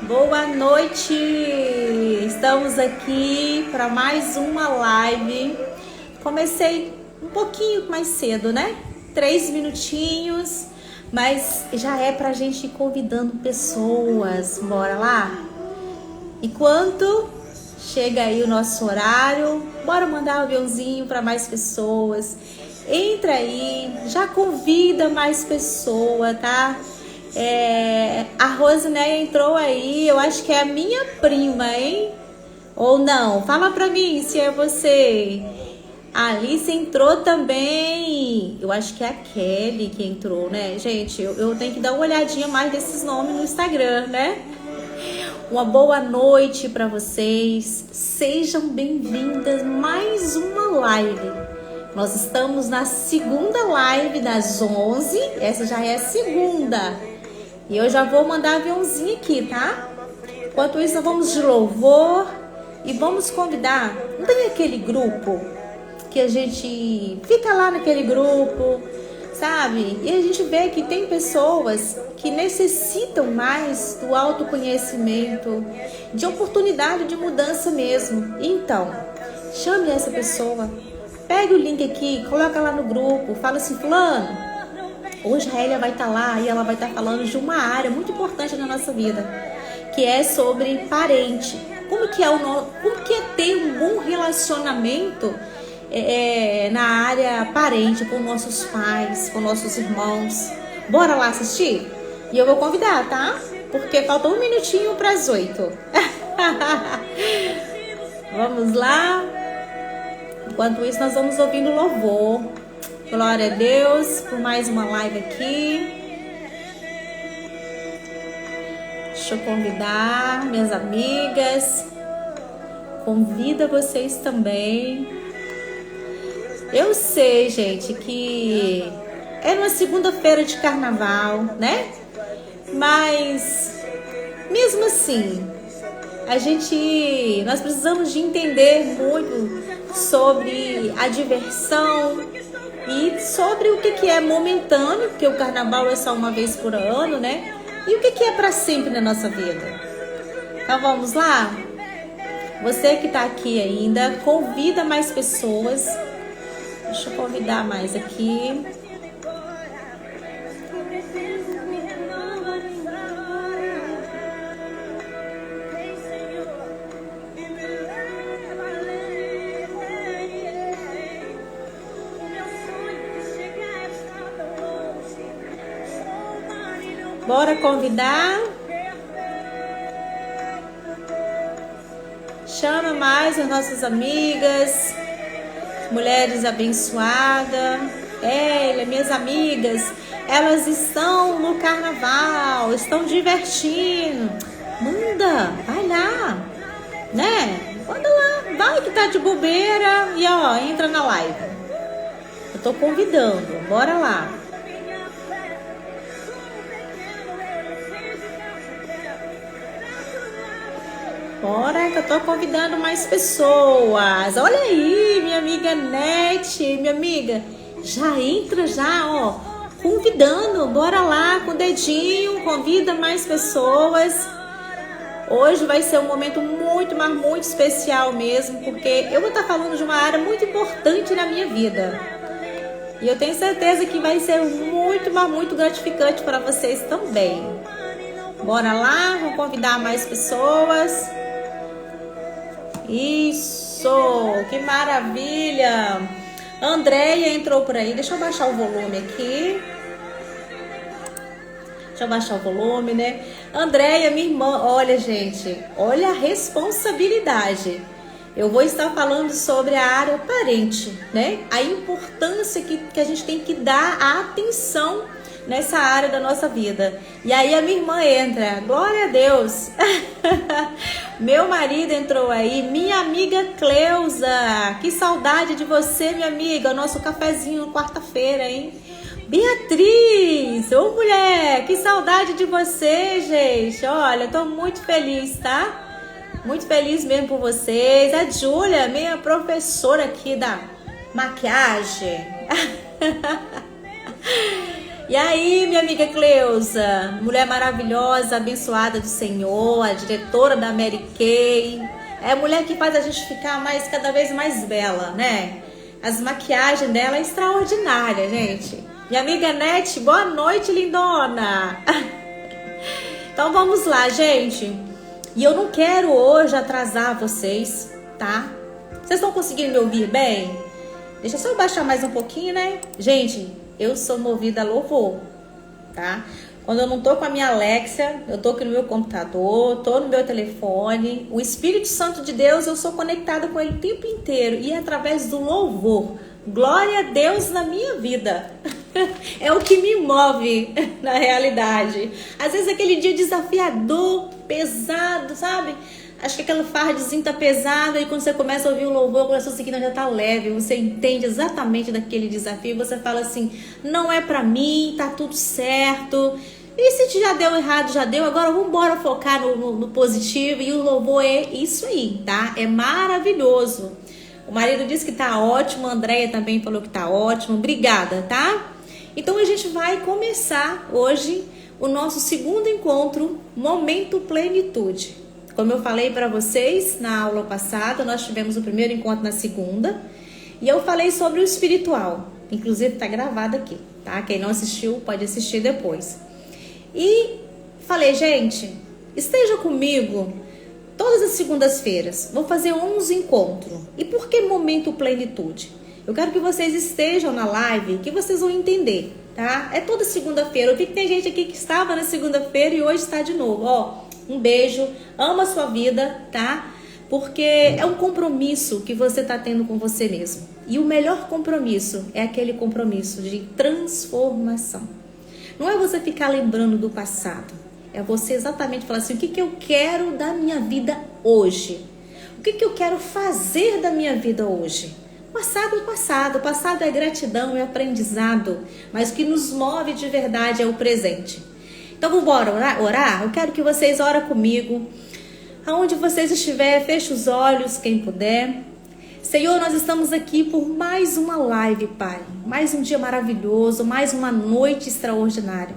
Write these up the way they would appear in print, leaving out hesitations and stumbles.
Boa noite! Estamos aqui para mais uma live. Comecei um pouquinho mais cedo, né? 3 minutinhos, mas já é pra gente ir convidando pessoas. Bora lá? Enquanto chega aí o nosso horário, bora mandar um aviãozinho para mais pessoas. Entra aí, já convida mais pessoa, tá? A Rosinéia entrou aí, eu acho que é a minha prima, hein? Ou não? Fala pra mim se é você. A Alice entrou também. Eu acho que é a Kelly que entrou, né? Gente, eu tenho que dar uma olhadinha mais desses nomes no Instagram, né? Uma boa noite pra vocês. Sejam bem-vindas a mais uma live. Nós estamos na segunda live das 11. Essa já é a segunda. E eu já vou mandar aviãozinho aqui, tá? Enquanto isso, nós vamos de louvor e vamos convidar. Não tem aquele grupo que a gente fica lá naquele grupo, sabe? E a gente vê que tem pessoas que necessitam mais do autoconhecimento, de oportunidade de mudança mesmo. Então, chame essa pessoa, pegue o link aqui, coloca lá no grupo, fala assim, fulano, hoje a Hélia vai estar lá e ela vai estar falando de uma área muito importante na nossa vida, que é sobre parente. Como que é ter um bom relacionamento na área parente, com nossos pais, com nossos irmãos. Bora lá assistir? E eu vou convidar, tá? Porque falta um minutinho para as 8. Vamos lá. Enquanto isso, nós vamos ouvindo louvor. Glória a Deus por mais uma live aqui. Deixa eu convidar minhas amigas. Convida vocês também. Eu sei, gente, que é uma segunda-feira de carnaval, né? Mas, mesmo assim, nós precisamos de entender muito sobre a diversão e sobre o que é momentâneo, porque o carnaval é só uma vez por ano, né? E o que é para sempre na nossa vida. Então vamos lá? Você que está aqui ainda, convida mais pessoas. Deixa eu convidar mais aqui. Bora convidar. Chama mais as nossas amigas, mulheres abençoadas. Minhas amigas, elas estão no carnaval, estão divertindo. Manda, vai lá, né? Manda lá, vai que tá de bobeira e ó, entra na live. Eu tô convidando, bora lá. Bora que eu tô convidando mais pessoas. Olha aí, minha amiga Nete, minha amiga. Já entra já, ó, convidando. Bora lá com o dedinho, convida mais pessoas. Hoje vai ser um momento muito, mas muito especial mesmo, porque eu vou estar falando de uma área muito importante na minha vida. E eu tenho certeza que vai ser muito, mas muito gratificante para vocês também. Bora lá, vou convidar mais pessoas. Isso, que maravilha! Andréia entrou por aí, deixa eu baixar o volume aqui. Deixa eu baixar o volume, né? Andréia, minha irmã, olha gente, olha a responsabilidade. Eu vou estar falando sobre a área parente, né? A importância que a gente tem que dar a atenção nessa área da nossa vida. E aí a minha irmã entra, glória a Deus. Meu marido entrou aí, minha amiga Cleusa, que saudade de você, minha amiga, o nosso cafezinho quarta-feira, hein? Beatriz, ô mulher, que saudade de você, gente. Olha, tô muito feliz, tá? Muito feliz mesmo por vocês. A Júlia, minha professora aqui da maquiagem. E aí, minha amiga Cleusa, mulher maravilhosa, abençoada do Senhor, a diretora da Mary Kay. É a mulher que faz a gente ficar cada vez mais bela, né? As maquiagens dela é extraordinária, gente. Minha amiga Nete, boa noite, lindona. Então vamos lá, gente. E eu não quero hoje atrasar vocês, tá? Vocês estão conseguindo me ouvir bem? Deixa eu só baixar mais um pouquinho, né? Gente, eu sou movida a louvor, tá? Quando eu não tô com a minha Alexa, eu tô aqui no meu computador, tô no meu telefone. O Espírito Santo de Deus, eu sou conectada com ele o tempo inteiro. E é através do louvor. Glória a Deus na minha vida. É o que me move na realidade. Às vezes aquele dia desafiador, pesado, sabe? Acho que aquela fardezinho tá pesada e quando você começa a ouvir o louvor, o coração seguinte já tá leve, você entende exatamente daquele desafio, você fala assim, não é pra mim, tá tudo certo. E se já deu errado, já deu, agora vamos embora focar no positivo e o louvor é isso aí, tá? É maravilhoso. O marido disse que tá ótimo, a Andréia também falou que tá ótimo, obrigada, tá? Então a gente vai começar hoje o nosso segundo encontro, Momento Plenitude. Como eu falei para vocês na aula passada, nós tivemos o primeiro encontro na segunda e eu falei sobre o espiritual, inclusive está gravado aqui, tá? Quem não assistiu pode assistir depois. E falei, gente, esteja comigo todas as segundas-feiras, vou fazer 11 encontros. E por que Momento Plenitude? Eu quero que vocês estejam na live, que vocês vão entender, tá? É toda segunda-feira, eu vi que tem gente aqui que estava na segunda-feira e hoje está de novo, ó. Um beijo, ama a sua vida, tá? Porque é um compromisso que você tá tendo com você mesmo. E o melhor compromisso é aquele compromisso de transformação. Não é você ficar lembrando do passado. É você exatamente falar assim, o que eu quero da minha vida hoje? O que eu quero fazer da minha vida hoje? Passado é passado. O passado é gratidão, é aprendizado. Mas o que nos move de verdade é o presente. Então, vamos orar? Eu quero que vocês orem comigo. Aonde vocês estiverem, feche os olhos, quem puder. Senhor, nós estamos aqui por mais uma live, Pai. Mais um dia maravilhoso, mais uma noite extraordinária.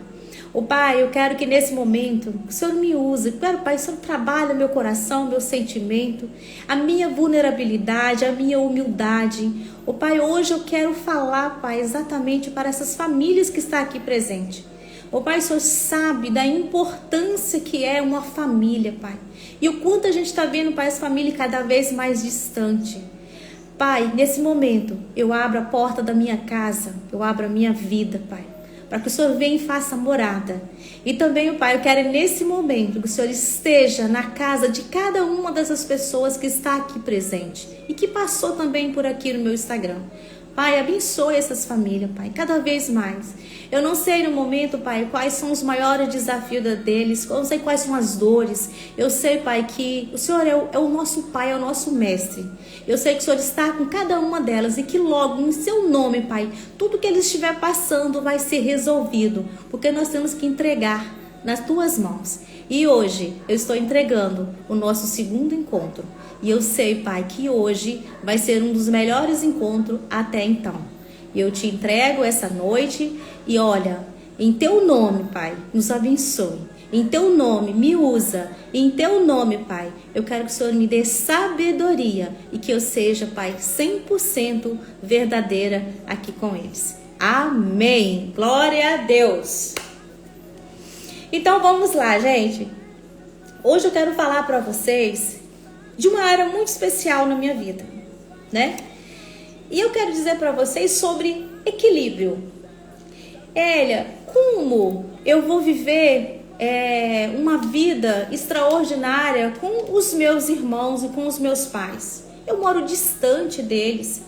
Pai, eu quero que nesse momento o Senhor me use. Eu quero, Pai, o Senhor trabalhe meu coração, meu sentimento, a minha vulnerabilidade, a minha humildade. Pai, hoje eu quero falar, Pai, exatamente para essas famílias que estão aqui presentes. Pai, o Senhor sabe da importância que é uma família, Pai. E o quanto a gente está vendo, Pai, as famílias cada vez mais distante. Pai, nesse momento, eu abro a porta da minha casa, eu abro a minha vida, Pai, para que o Senhor venha e faça morada. E também, Pai, eu quero nesse momento que o Senhor esteja na casa de cada uma dessas pessoas que está aqui presente e que passou também por aqui no meu Instagram. Pai, abençoe essas famílias, Pai, cada vez mais. Eu não sei no momento, Pai, quais são os maiores desafios deles, eu não sei quais são as dores. Eu sei, Pai, que o Senhor é o nosso Pai, é o nosso Mestre. Eu sei que o Senhor está com cada uma delas e que logo, em seu nome, Pai, tudo que eles estiver passando vai ser resolvido, porque nós temos que entregar nas Tuas mãos. E hoje eu estou entregando o nosso segundo encontro. E eu sei, Pai, que hoje vai ser um dos melhores encontros até então. E eu te entrego essa noite e olha, em Teu nome, Pai, nos abençoe. Em Teu nome, me usa. Em Teu nome, Pai, eu quero que o Senhor me dê sabedoria e que eu seja, Pai, 100% verdadeira aqui com eles. Amém. Glória a Deus. Então vamos lá, gente. Hoje eu quero falar para vocês de uma área muito especial na minha vida, né? E eu quero dizer para vocês sobre equilíbrio. Elia, como eu vou viver uma vida extraordinária com os meus irmãos e com os meus pais? Eu moro distante deles.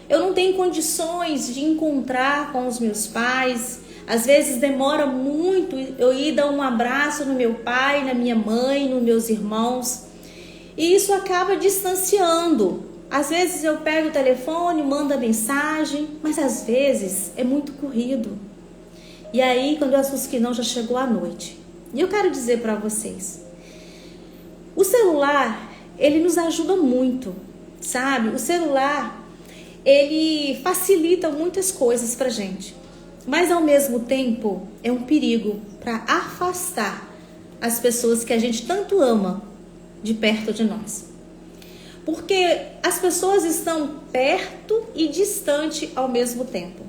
Eu não tenho condições de encontrar com os meus pais. Às vezes demora muito eu ir dar um abraço no meu pai, na minha mãe, nos meus irmãos. E isso acaba distanciando. Às vezes eu pego o telefone, mando mensagem, mas às vezes é muito corrido. E aí, quando eu assusto que não, já chegou a noite. E eu quero dizer para vocês, o celular, ele nos ajuda muito, sabe? O celular, ele facilita muitas coisas pra gente. mas ao mesmo tempo é um perigo para afastar as pessoas que a gente tanto ama de perto de nós. Porque as pessoas estão perto e distante ao mesmo tempo.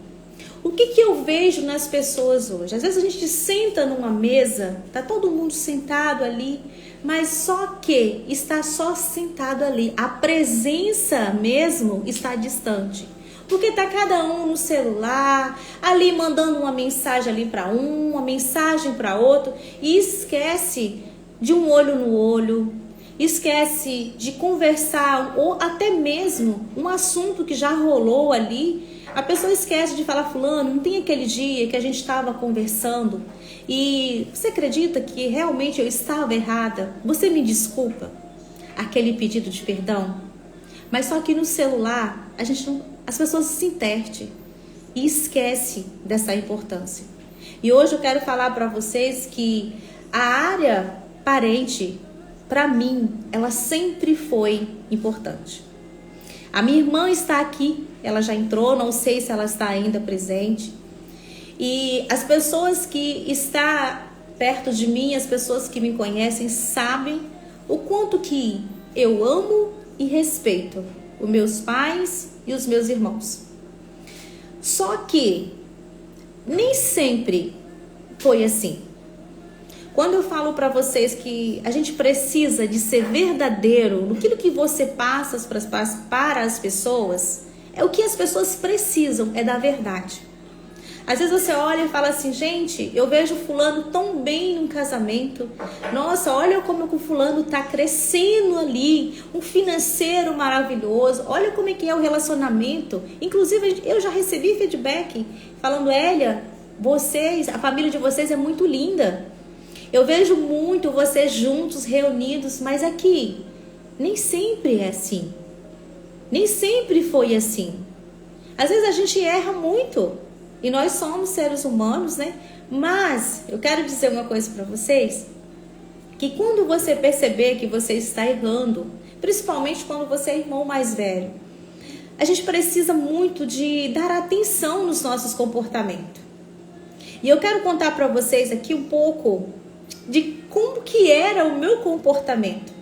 O que eu vejo nas pessoas hoje? Às vezes a gente senta numa mesa, tá todo mundo sentado ali, mas só que está só sentado ali. A presença mesmo está distante. Porque tá cada um no celular, ali mandando uma mensagem ali para um, uma mensagem para outro, e esquece de um olho no olho, esquece de conversar, ou até mesmo um assunto que já rolou ali. A pessoa esquece de falar: fulano, não tem aquele dia que a gente estava conversando e você acredita que realmente eu estava errada? Você me desculpa? Aquele pedido de perdão. Mas só que no celular as pessoas se intertem e esquecem dessa importância. E hoje eu quero falar para vocês que a área parente, para mim, ela sempre foi importante. A minha irmã está aqui, ela já entrou, não sei se ela está ainda presente. E as pessoas que estão perto de mim, as pessoas que me conhecem, sabem o quanto que eu amo e respeito os meus pais e os meus irmãos. Só que nem sempre foi assim. Quando eu falo para vocês que a gente precisa de ser verdadeiro no que você passa para as pessoas, é o que as pessoas precisam, é da verdade. Às vezes você olha e fala assim: gente, eu vejo fulano tão bem num casamento. Nossa, olha como o fulano tá crescendo ali, um financeiro maravilhoso. Olha como é que é o relacionamento. Inclusive, eu já recebi feedback falando: Hélia, a família de vocês é muito linda. Eu vejo muito vocês juntos, reunidos, mas aqui nem sempre é assim. Nem sempre foi assim. Às vezes a gente erra muito e nós somos seres humanos, né? Mas eu quero dizer uma coisa para vocês, que quando você perceber que você está errando, principalmente quando você é irmão mais velho, a gente precisa muito de dar atenção nos nossos comportamentos. E eu quero contar para vocês aqui um pouco de como que era o meu comportamento.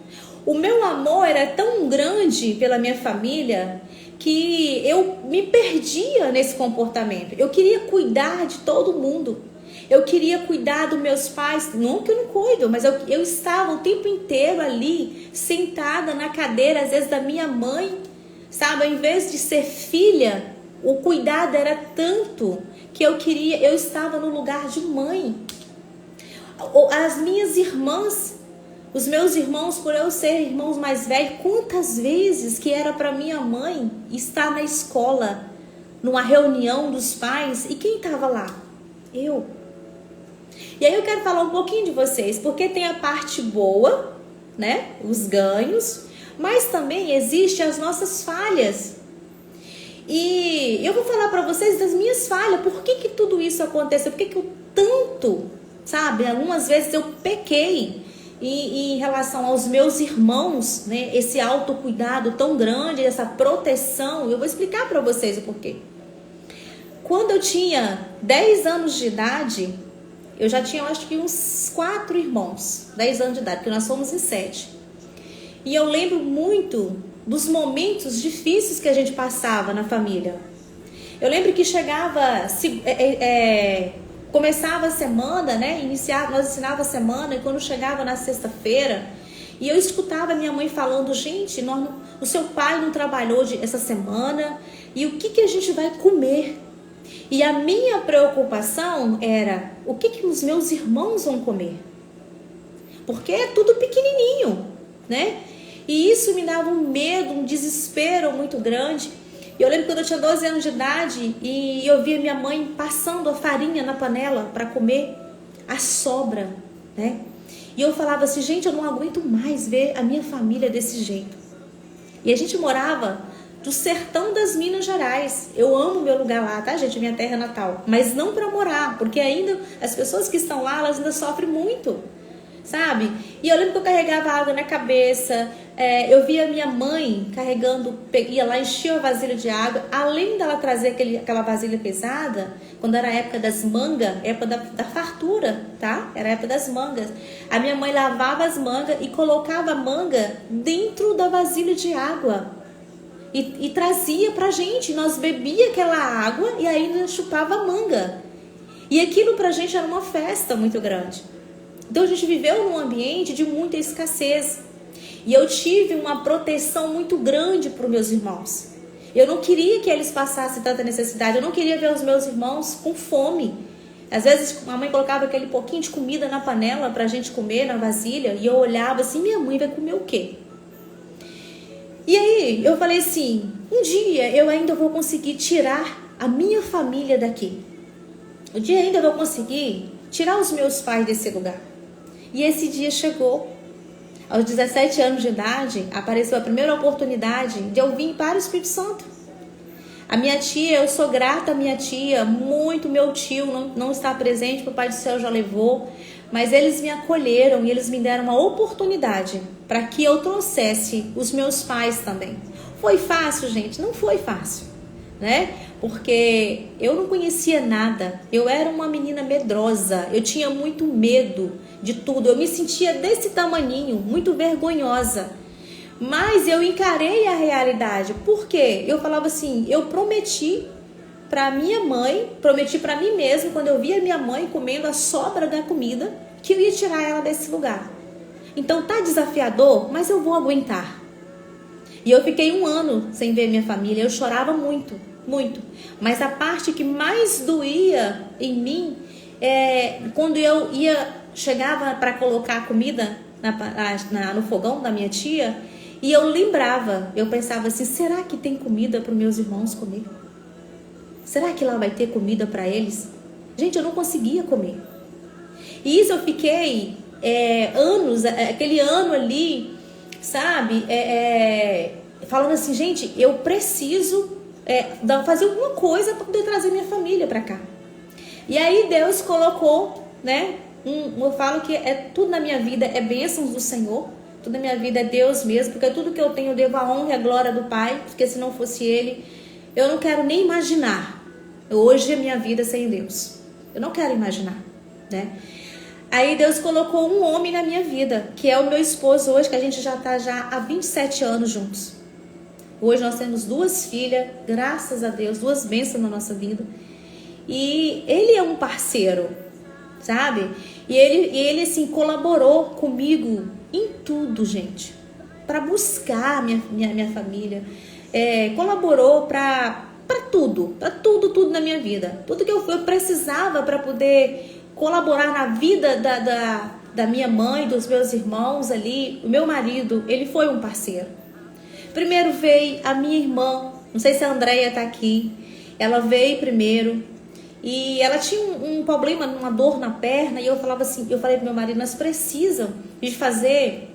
O meu amor era tão grande pela minha família que eu me perdia nesse comportamento. Eu queria cuidar de todo mundo. Eu queria cuidar dos meus pais. Não que eu não cuido, mas eu estava o tempo inteiro ali, sentada na cadeira, às vezes da minha mãe, sabe? Ao invés de ser filha, o cuidado era tanto que eu estava no lugar de mãe. As minhas irmãs, os meus irmãos, por eu ser irmãos mais velhos, quantas vezes que era para minha mãe estar na escola, numa reunião dos pais, e quem estava lá? Eu. E aí eu quero falar um pouquinho de vocês, porque tem a parte boa, né? Os ganhos, mas também existem as nossas falhas. E eu vou falar para vocês das minhas falhas. Por que tudo isso aconteceu? Por que eu tanto, sabe? Algumas vezes eu pequei em relação aos meus irmãos, né? Esse autocuidado tão grande, essa proteção. Eu vou explicar para vocês o porquê. Quando eu tinha 10 anos de idade, eu já tinha, acho que uns 4 irmãos, 10 anos de idade, porque nós somos em 7. E eu lembro muito dos momentos difíceis que a gente passava na família. Eu lembro que começava a semana, né? Nós ensinava a semana, e quando chegava na sexta-feira, e eu escutava minha mãe falando: gente, o seu pai não trabalhou essa semana, e o que a gente vai comer? E a minha preocupação era: o que os meus irmãos vão comer? Porque é tudo pequenininho, né? E isso me dava um medo, um desespero muito grande. E eu lembro quando eu tinha 12 anos de idade e eu via minha mãe passando a farinha na panela para comer a sobra, né? E eu falava assim: gente, eu não aguento mais ver a minha família desse jeito. E a gente morava do sertão das Minas Gerais. Eu amo meu lugar lá, tá, gente? Minha terra natal. Mas não para morar, porque ainda as pessoas que estão lá, elas ainda sofrem muito. sabe? E eu lembro que eu carregava água na cabeça, eu via minha mãe carregando, ia lá, enchia a vasilha de água, além dela trazer aquela vasilha pesada, quando era a época das mangas, época da fartura, tá? Era a época das mangas. A minha mãe lavava as mangas e colocava a manga dentro da vasilha de água e trazia pra gente. Nós bebia aquela água e ainda chupava a manga. E aquilo pra gente era uma festa muito grande. Então a gente viveu num ambiente de muita escassez. E eu tive uma proteção muito grande para os meus irmãos. Eu não queria que eles passassem tanta necessidade. Eu não queria ver os meus irmãos com fome. Às vezes a mãe colocava aquele pouquinho de comida na panela pra gente comer, na vasilha. E eu olhava assim, minha mãe vai comer o quê? E aí eu falei assim, um dia eu ainda vou conseguir tirar a minha família daqui. Um dia ainda eu vou conseguir tirar os meus pais desse lugar. E esse dia chegou. Aos 17 anos de idade, apareceu a primeira oportunidade de eu vir para o Espírito Santo. A minha tia, eu sou grata à minha tia, muito. Meu tio não está presente, porque o Pai do Céu já levou. Mas eles me acolheram e eles me deram uma oportunidade para que eu trouxesse os meus pais também. Foi fácil, gente? Não foi fácil, né? Porque eu não conhecia nada, eu era uma menina medrosa, eu tinha muito medo de tudo, eu me sentia desse tamaninho, muito vergonhosa, mas eu encarei a realidade. Por quê? Eu falava assim, eu prometi para minha mãe, prometi para mim mesma, quando eu via minha mãe comendo a sobra da comida, que eu ia tirar ela desse lugar. Então tá desafiador, mas eu vou aguentar. E eu fiquei 1 ano sem ver minha família, eu chorava muito. Muito, mas a parte que mais doía em mim quando eu chegava para colocar a comida no fogão da minha tia e eu lembrava, eu pensava assim, será que tem comida para os meus irmãos comer? Será que lá vai ter comida para eles? Gente, eu não conseguia comer. E isso eu fiquei anos, aquele ano ali, sabe, falando assim, gente, eu preciso fazer alguma coisa para poder trazer minha família para cá. E aí Deus colocou, né? Eu falo que tudo na minha vida é bênçãos do Senhor. Tudo na minha vida é Deus mesmo, porque tudo que eu tenho eu devo a honra e a glória do Pai, porque se não fosse Ele, eu não quero nem imaginar hoje a minha vida sem Deus. Eu não quero imaginar, né? Aí Deus colocou um homem na minha vida, que é o meu esposo hoje, que a gente já está há 27 anos juntos. Hoje nós temos 2 filhas, graças a Deus, 2 bênçãos na nossa vida. E ele é um parceiro, sabe? E ele assim, colaborou comigo em tudo, gente. Para buscar minha família. Colaborou para tudo na minha vida. Tudo que eu precisava para poder colaborar na vida da minha mãe, dos meus irmãos ali. O meu marido, ele foi um parceiro. Primeiro veio a minha irmã, não sei se a Andréia tá aqui, ela veio primeiro e ela tinha um problema, uma dor na perna, e eu falei pro meu marido, nós precisamos de fazer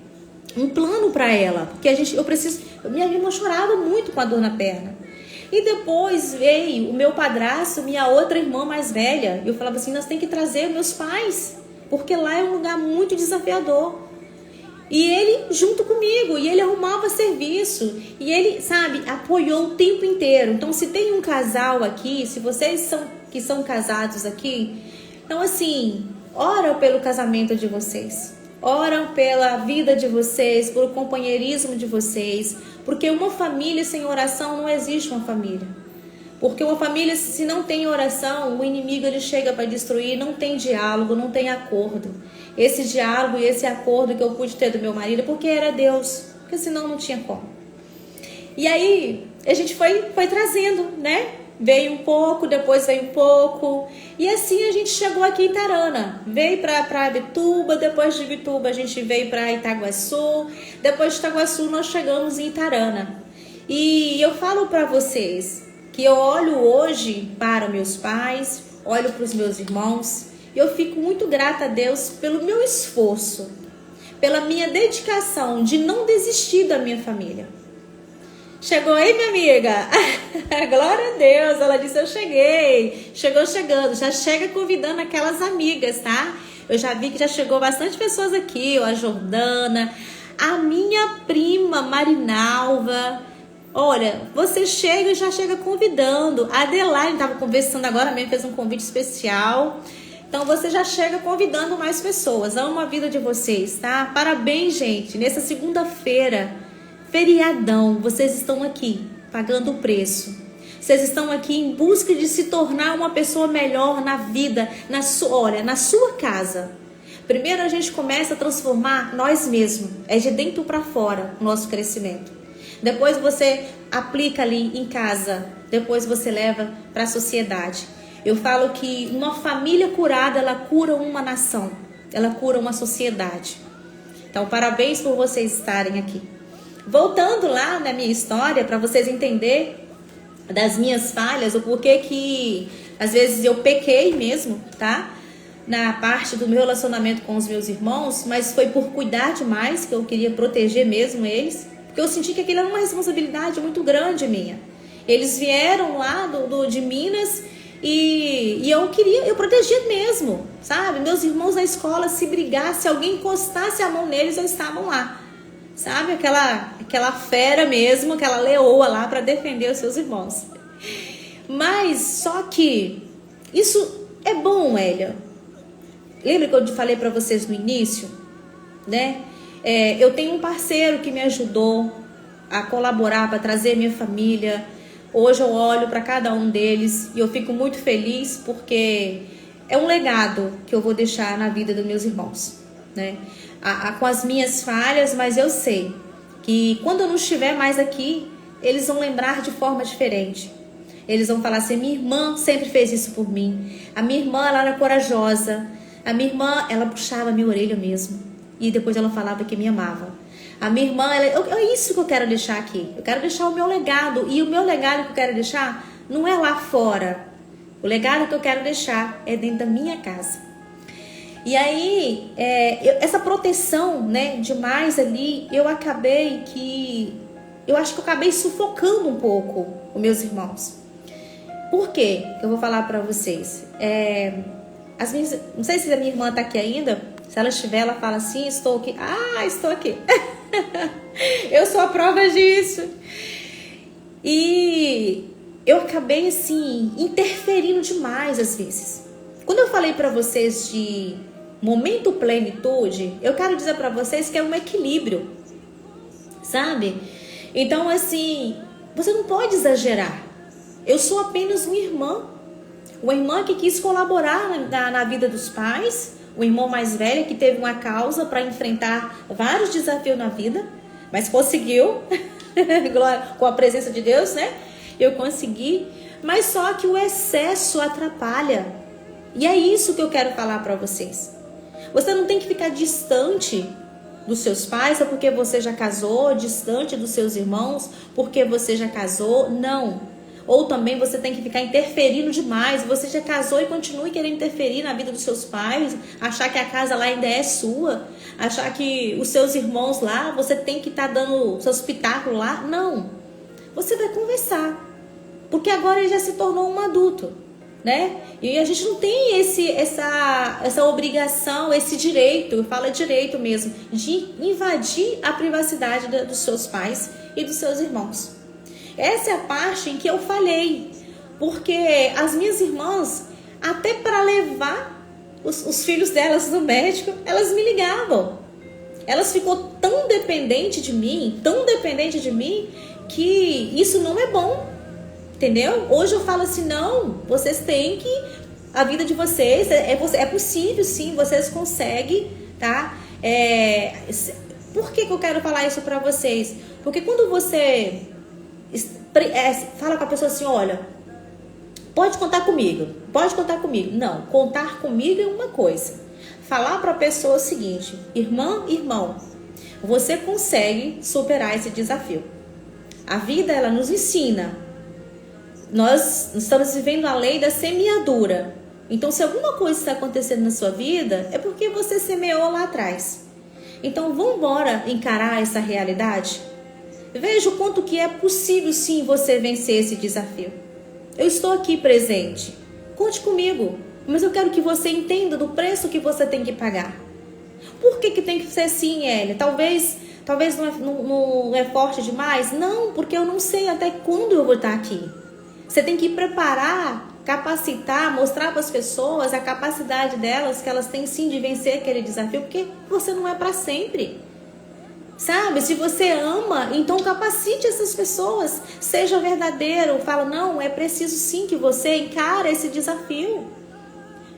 um plano para ela, porque minha irmã chorava muito com a dor na perna. E depois veio o meu padrasto, minha outra irmã mais velha, e eu falava assim, nós temos que trazer meus pais, porque lá é um lugar muito desafiador. E ele junto comigo, e ele arrumava serviço, e ele, sabe, apoiou o tempo inteiro. Então, se tem um casal aqui, se vocês que são casados aqui, então assim, ora pelo casamento de vocês, ora pela vida de vocês, pelo companheirismo de vocês, porque uma família sem oração não existe uma família. Porque uma família, se não tem oração, o inimigo ele chega para destruir, não tem diálogo, não tem acordo. Esse diálogo e esse acordo que eu pude ter do meu marido, porque era Deus, porque senão não tinha como. E aí, a gente foi trazendo, né? Veio um pouco, depois veio um pouco, e assim a gente chegou aqui em Itarana. Veio para Bituba, depois de Bituba a gente veio para Itaguaçu, depois de Itaguaçu nós chegamos em Itarana. E eu falo para vocês que eu olho hoje para meus pais, olho para os meus irmãos, e eu fico muito grata a Deus pelo meu esforço, pela minha dedicação de não desistir da minha família. Chegou aí, minha amiga? Glória a Deus, ela disse, eu cheguei. Chegou chegando, já chega convidando aquelas amigas, tá? Eu já vi que já chegou bastante pessoas aqui, ó, a Jordana, a minha prima Marinalva. Olha, você chega e já chega convidando. A Adelaide estava conversando agora mesmo, fez um convite especial. Então você já chega convidando mais pessoas. Amo a vida de vocês, tá? Parabéns, gente. Nessa segunda-feira, feriadão, vocês estão aqui pagando o preço. Vocês estão aqui em busca de se tornar uma pessoa melhor na vida, na sua casa. Primeiro a gente começa a transformar nós mesmos. É de dentro para fora o nosso crescimento. Depois você aplica ali em casa. Depois você leva para a sociedade. Eu falo que uma família curada, ela cura uma nação. Ela cura uma sociedade. Então, parabéns por vocês estarem aqui. Voltando lá na minha história, para vocês entenderem das minhas falhas, o porquê que às vezes eu pequei mesmo, tá? Na parte do meu relacionamento com os meus irmãos, mas foi por cuidar demais, que eu queria proteger mesmo eles, porque eu senti que aquilo era uma responsabilidade muito grande minha. Eles vieram lá de Minas e eu protegia mesmo, sabe? Meus irmãos na escola, se brigasse, se alguém encostasse a mão neles, eles estavam lá. Sabe, aquela fera mesmo, aquela leoa lá para defender os seus irmãos. Mas só que isso é bom, Hélia. Lembra que eu falei para vocês no início, né? Eu tenho um parceiro que me ajudou a colaborar para trazer minha família. Hoje eu olho para cada um deles e eu fico muito feliz porque é um legado que eu vou deixar na vida dos meus irmãos, né? Com as minhas falhas, mas eu sei que quando eu não estiver mais aqui, eles vão lembrar de forma diferente. Eles vão falar assim: minha irmã sempre fez isso por mim. A minha irmã, ela era corajosa. A minha irmã, ela puxava a minha orelha mesmo. E depois ela falava que me amava. A minha irmã, é isso que eu quero deixar aqui. Eu quero deixar o meu legado. E o meu legado que eu quero deixar não é lá fora. O legado que eu quero deixar é dentro da minha casa. E aí, essa proteção, né, demais ali, eu acho que eu acabei sufocando um pouco os meus irmãos. Por quê? Eu vou falar pra vocês. Não sei se a minha irmã tá aqui ainda. Se ela estiver, ela fala assim: estou aqui. Ah, estou aqui. Eu sou a prova disso. E eu acabei, assim, interferindo demais às vezes. Quando eu falei pra vocês de momento plenitude, eu quero dizer pra vocês que é um equilíbrio, sabe? Então, assim, você não pode exagerar. Eu sou apenas uma irmã que quis colaborar na vida dos pais, uma irmã mais velha que teve uma causa para enfrentar vários desafios na vida, mas conseguiu, com a presença de Deus, né? Eu consegui, mas só que o excesso atrapalha. E é isso que eu quero falar para vocês. Você não tem que ficar distante dos seus pais só porque você já casou, distante dos seus irmãos porque você já casou, não. Ou também você tem que ficar interferindo demais. Você já casou e continue querendo interferir na vida dos seus pais, achar que a casa lá ainda é sua, achar que os seus irmãos lá, você tem que estar dando seus pitacos lá. Não. Você vai conversar, porque agora ele já se tornou um adulto, né? E a gente não tem essa obrigação, esse direito, eu falo direito mesmo, de invadir a privacidade dos seus pais e dos seus irmãos. Essa é a parte em que eu falhei, porque as minhas irmãs, até para levar os filhos delas no médico, elas me ligavam. Elas ficou tão dependente de mim, que isso não é bom, entendeu? Hoje eu falo assim: não, vocês têm que, a vida de vocês é possível sim, vocês conseguem, tá? Por que eu quero falar isso para vocês? Porque quando você fala com a pessoa assim: olha, pode contar comigo. Não, contar comigo é uma coisa. Falar para a pessoa o seguinte: irmão, você consegue superar esse desafio. A vida, ela nos ensina. Nós estamos vivendo a lei da semeadura. Então, se alguma coisa está acontecendo na sua vida, é porque você semeou lá atrás. Então, vamos embora encarar essa realidade? Veja o quanto que é possível sim você vencer esse desafio. Eu estou aqui presente. Conte comigo. Mas eu quero que você entenda do preço que você tem que pagar. Por que tem que ser assim, Elia? Talvez não é forte demais? Não, porque eu não sei até quando eu vou estar aqui. Você tem que preparar, capacitar, mostrar para as pessoas a capacidade delas, que elas têm sim de vencer aquele desafio, porque você não é para sempre. Sabe? Se você ama, então capacite essas pessoas. Seja verdadeiro. Fala, não, é preciso sim que você encare esse desafio.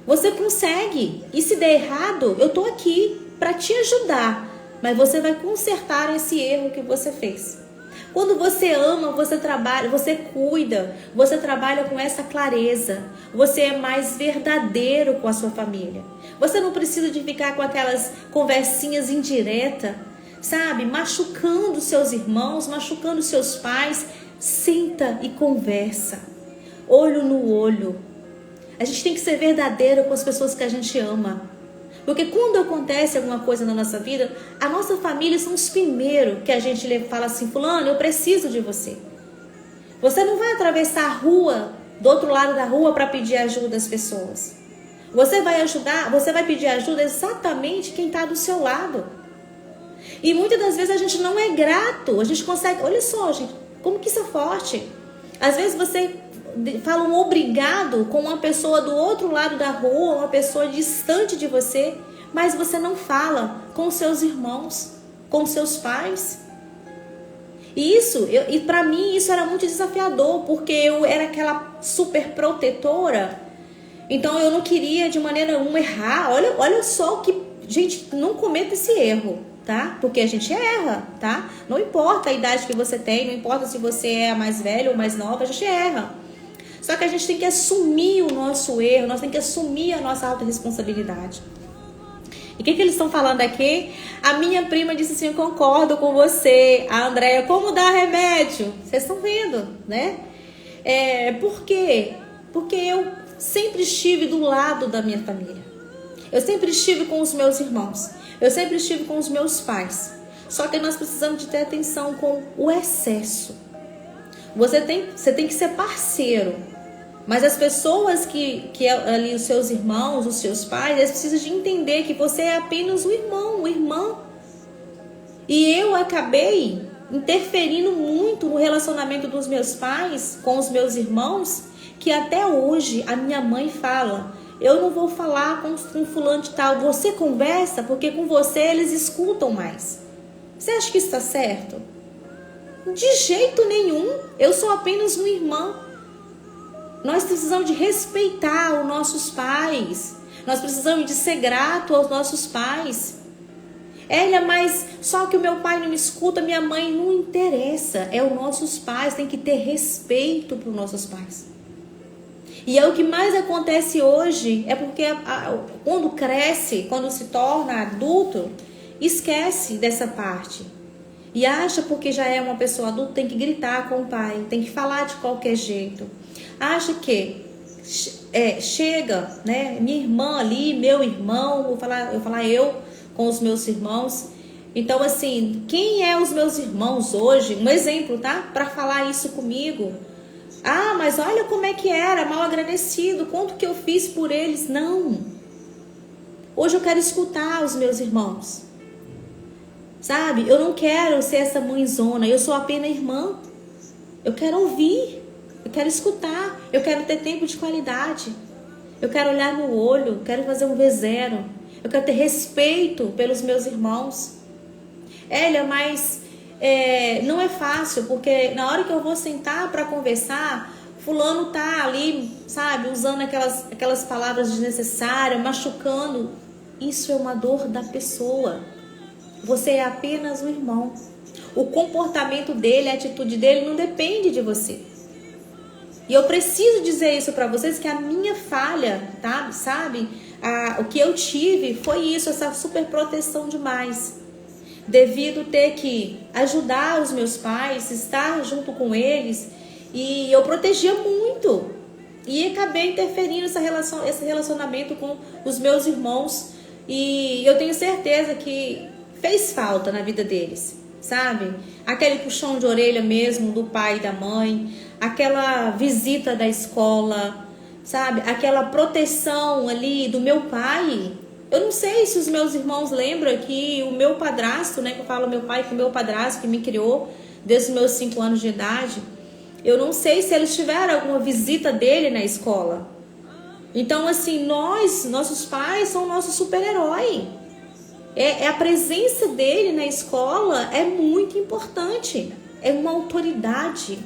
Você consegue. E se der errado, eu tô aqui para te ajudar. Mas você vai consertar esse erro que você fez. Quando você ama, você trabalha, você cuida, você trabalha com essa clareza. Você é mais verdadeiro com a sua família. Você não precisa de ficar com aquelas conversinhas indiretas, sabe? Machucando seus irmãos, machucando seus pais. Senta e conversa. Olho no olho. A gente tem que ser verdadeiro com as pessoas que a gente ama. Porque quando acontece alguma coisa na nossa vida, a nossa família são os primeiros que a gente fala assim, fulano, eu preciso de você. Você não vai atravessar a rua, do outro lado da rua, para pedir ajuda das pessoas. Você vai pedir ajuda exatamente quem está do seu lado. E muitas das vezes a gente não é grato, a gente consegue, olha só, gente, como que isso é forte. Às vezes você fala um obrigado com uma pessoa do outro lado da rua, uma pessoa distante de você, mas você não fala com seus irmãos, com seus pais. E para mim isso era muito desafiador, porque eu era aquela super protetora, então eu não queria de maneira alguma errar. Olha só que, gente, não cometa esse erro, tá? Porque a gente erra, tá? Não importa a idade que você tem, não importa se você é a mais velha ou mais nova, a gente erra. Só que a gente tem que assumir o nosso erro, nós temos que assumir a nossa autorresponsabilidade. E o que eles estão falando aqui? A minha prima disse assim, eu concordo com você. A Andréia, como dar remédio? Vocês estão vendo, né? Por quê? Porque eu sempre estive do lado da minha família. Eu sempre estive com os meus irmãos. Eu sempre estive com os meus pais. Só que nós precisamos de ter atenção com o excesso. Você tem que ser parceiro. Mas as pessoas que ali, os seus irmãos, os seus pais, eles precisam de entender que você é apenas um irmão, uma irmã. E eu acabei interferindo muito no relacionamento dos meus pais com os meus irmãos, que até hoje a minha mãe fala, eu não vou falar com fulano de tal, você conversa, porque com você eles escutam mais. Você acha que isso está certo? De jeito nenhum, eu sou apenas uma irmã. Nós precisamos de respeitar os nossos pais. Nós precisamos de ser grato aos nossos pais. Mas só que o meu pai não me escuta, minha mãe não interessa. É os nossos pais, tem que ter respeito para os nossos pais. E é o que mais acontece hoje, é porque quando cresce, quando se torna adulto, esquece dessa parte. E acha porque já é uma pessoa adulta, tem que gritar com o pai, tem que falar de qualquer jeito. Acha que chega, né? Minha irmã ali, meu irmão, eu falar eu com os meus irmãos. Então, assim, quem é os meus irmãos hoje? Um exemplo, tá? Para falar isso comigo. Ah, mas olha como é que era, mal agradecido, quanto que eu fiz por eles. Não. Hoje eu quero escutar os meus irmãos. Sabe? Eu não quero ser essa mãezona, eu sou apenas irmã. Eu quero ouvir, eu quero escutar, eu quero ter tempo de qualidade. Eu quero olhar no olho, quero fazer um V0. Eu quero ter respeito pelos meus irmãos. Mas não é fácil, porque na hora que eu vou sentar para conversar, fulano tá ali, sabe, usando aquelas palavras desnecessárias, machucando. Isso é uma dor da pessoa. Você é apenas um irmão. O comportamento dele, a atitude dele não depende de você. E eu preciso dizer isso para vocês, que a minha falha, tá? Sabe? O que eu tive foi isso, essa super proteção demais. Devido ter que ajudar os meus pais, estar junto com eles. E eu protegia muito. E acabei interferindo esse relacionamento com os meus irmãos. E eu tenho certeza que fez falta na vida deles, sabe? Aquele puxão de orelha mesmo do pai e da mãe, aquela visita da escola, sabe? Aquela proteção ali do meu pai. Eu não sei se os meus irmãos lembram que o meu padrasto, né? Que eu falo meu pai, que o meu padrasto que me criou desde os meus 5 anos de idade. Eu não sei se eles tiveram alguma visita dele na escola. Então, assim, nossos pais são o nosso super-herói. A presença dele na escola é muito importante. É uma autoridade.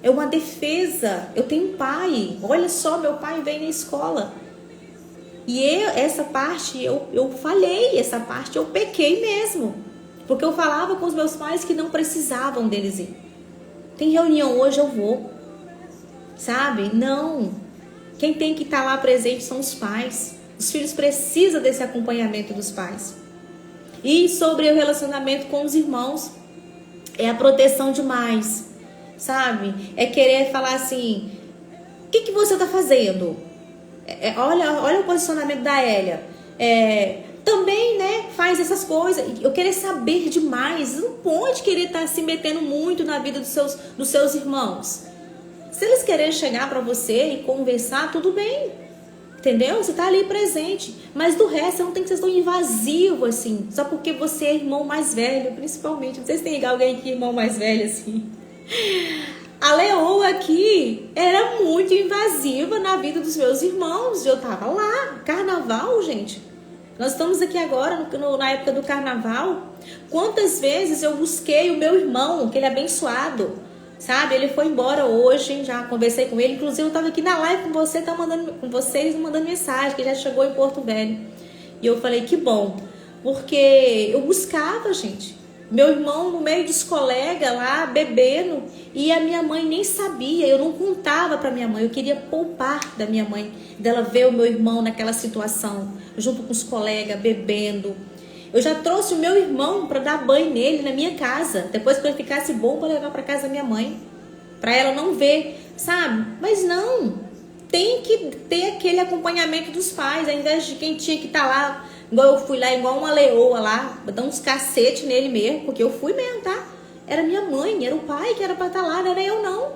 É uma defesa. Eu tenho um pai. Olha só, meu pai vem na escola. E essa parte eu falhei. Essa parte eu pequei mesmo. Porque eu falava com os meus pais que não precisavam deles ir. Tem reunião hoje, eu vou. Sabe? Não. Quem tem que estar lá presente são os pais. Os filhos precisam desse acompanhamento dos pais. E sobre o relacionamento com os irmãos, é a proteção demais, sabe? É querer falar assim, o que você está fazendo? Olha o posicionamento da Hélia. Também, né, faz essas coisas. Eu querer saber demais. Não pode querer estar se metendo muito na vida dos seus irmãos. Se eles querem chegar para você e conversar, tudo bem. Entendeu? Você tá ali presente. Mas do resto, você não tem que ser tão invasivo assim. Só porque você é irmão mais velho, principalmente. Não sei se tem alguém aqui, irmão mais velho, assim. A Leoa aqui era muito invasiva na vida dos meus irmãos. Eu tava lá. Carnaval, gente. Nós estamos aqui agora, na época do carnaval. Quantas vezes eu busquei o meu irmão, que ele é abençoado. Sabe, ele foi embora hoje, já conversei com ele. Inclusive, eu tava aqui na live com vocês mandando mensagem, que já chegou em Porto Velho. E eu falei, que bom, porque eu buscava, gente. Meu irmão no meio dos colegas lá, bebendo, e a minha mãe nem sabia, eu não contava pra minha mãe. Eu queria poupar da minha mãe, dela ver o meu irmão naquela situação, junto com os colegas, bebendo. Eu já trouxe o meu irmão para dar banho nele na minha casa. Depois que ele ficasse bom, para levar para casa da minha mãe. Para ela não ver, sabe? Mas não. Tem que ter aquele acompanhamento dos pais. Ao invés de quem tinha que estar lá, igual eu fui lá, igual uma leoa lá, dar uns cacetes nele mesmo. Porque eu fui mesmo, tá? Era minha mãe, era o pai que era para estar lá, não era eu não.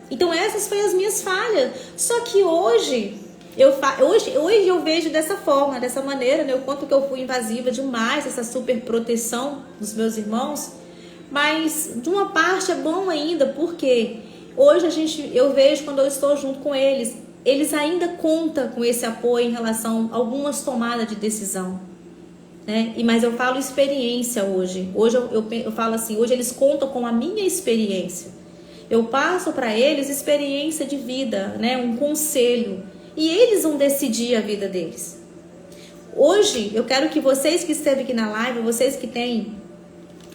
Então essas foram as minhas falhas. Só que hoje eu vejo dessa forma, dessa maneira, né? O quanto que eu fui invasiva demais, essa super proteção dos meus irmãos. Mas de uma parte é bom ainda, porque hoje eu vejo quando eu estou junto com eles, eles ainda contam com esse apoio em relação a algumas tomadas de decisão, né? Mas eu falo experiência hoje. Hoje eu falo assim, hoje eles contam com a minha experiência. Eu passo para eles experiência de vida, né? Um conselho. E eles vão decidir a vida deles. Hoje, eu quero que vocês que esteve aqui na live, vocês que têm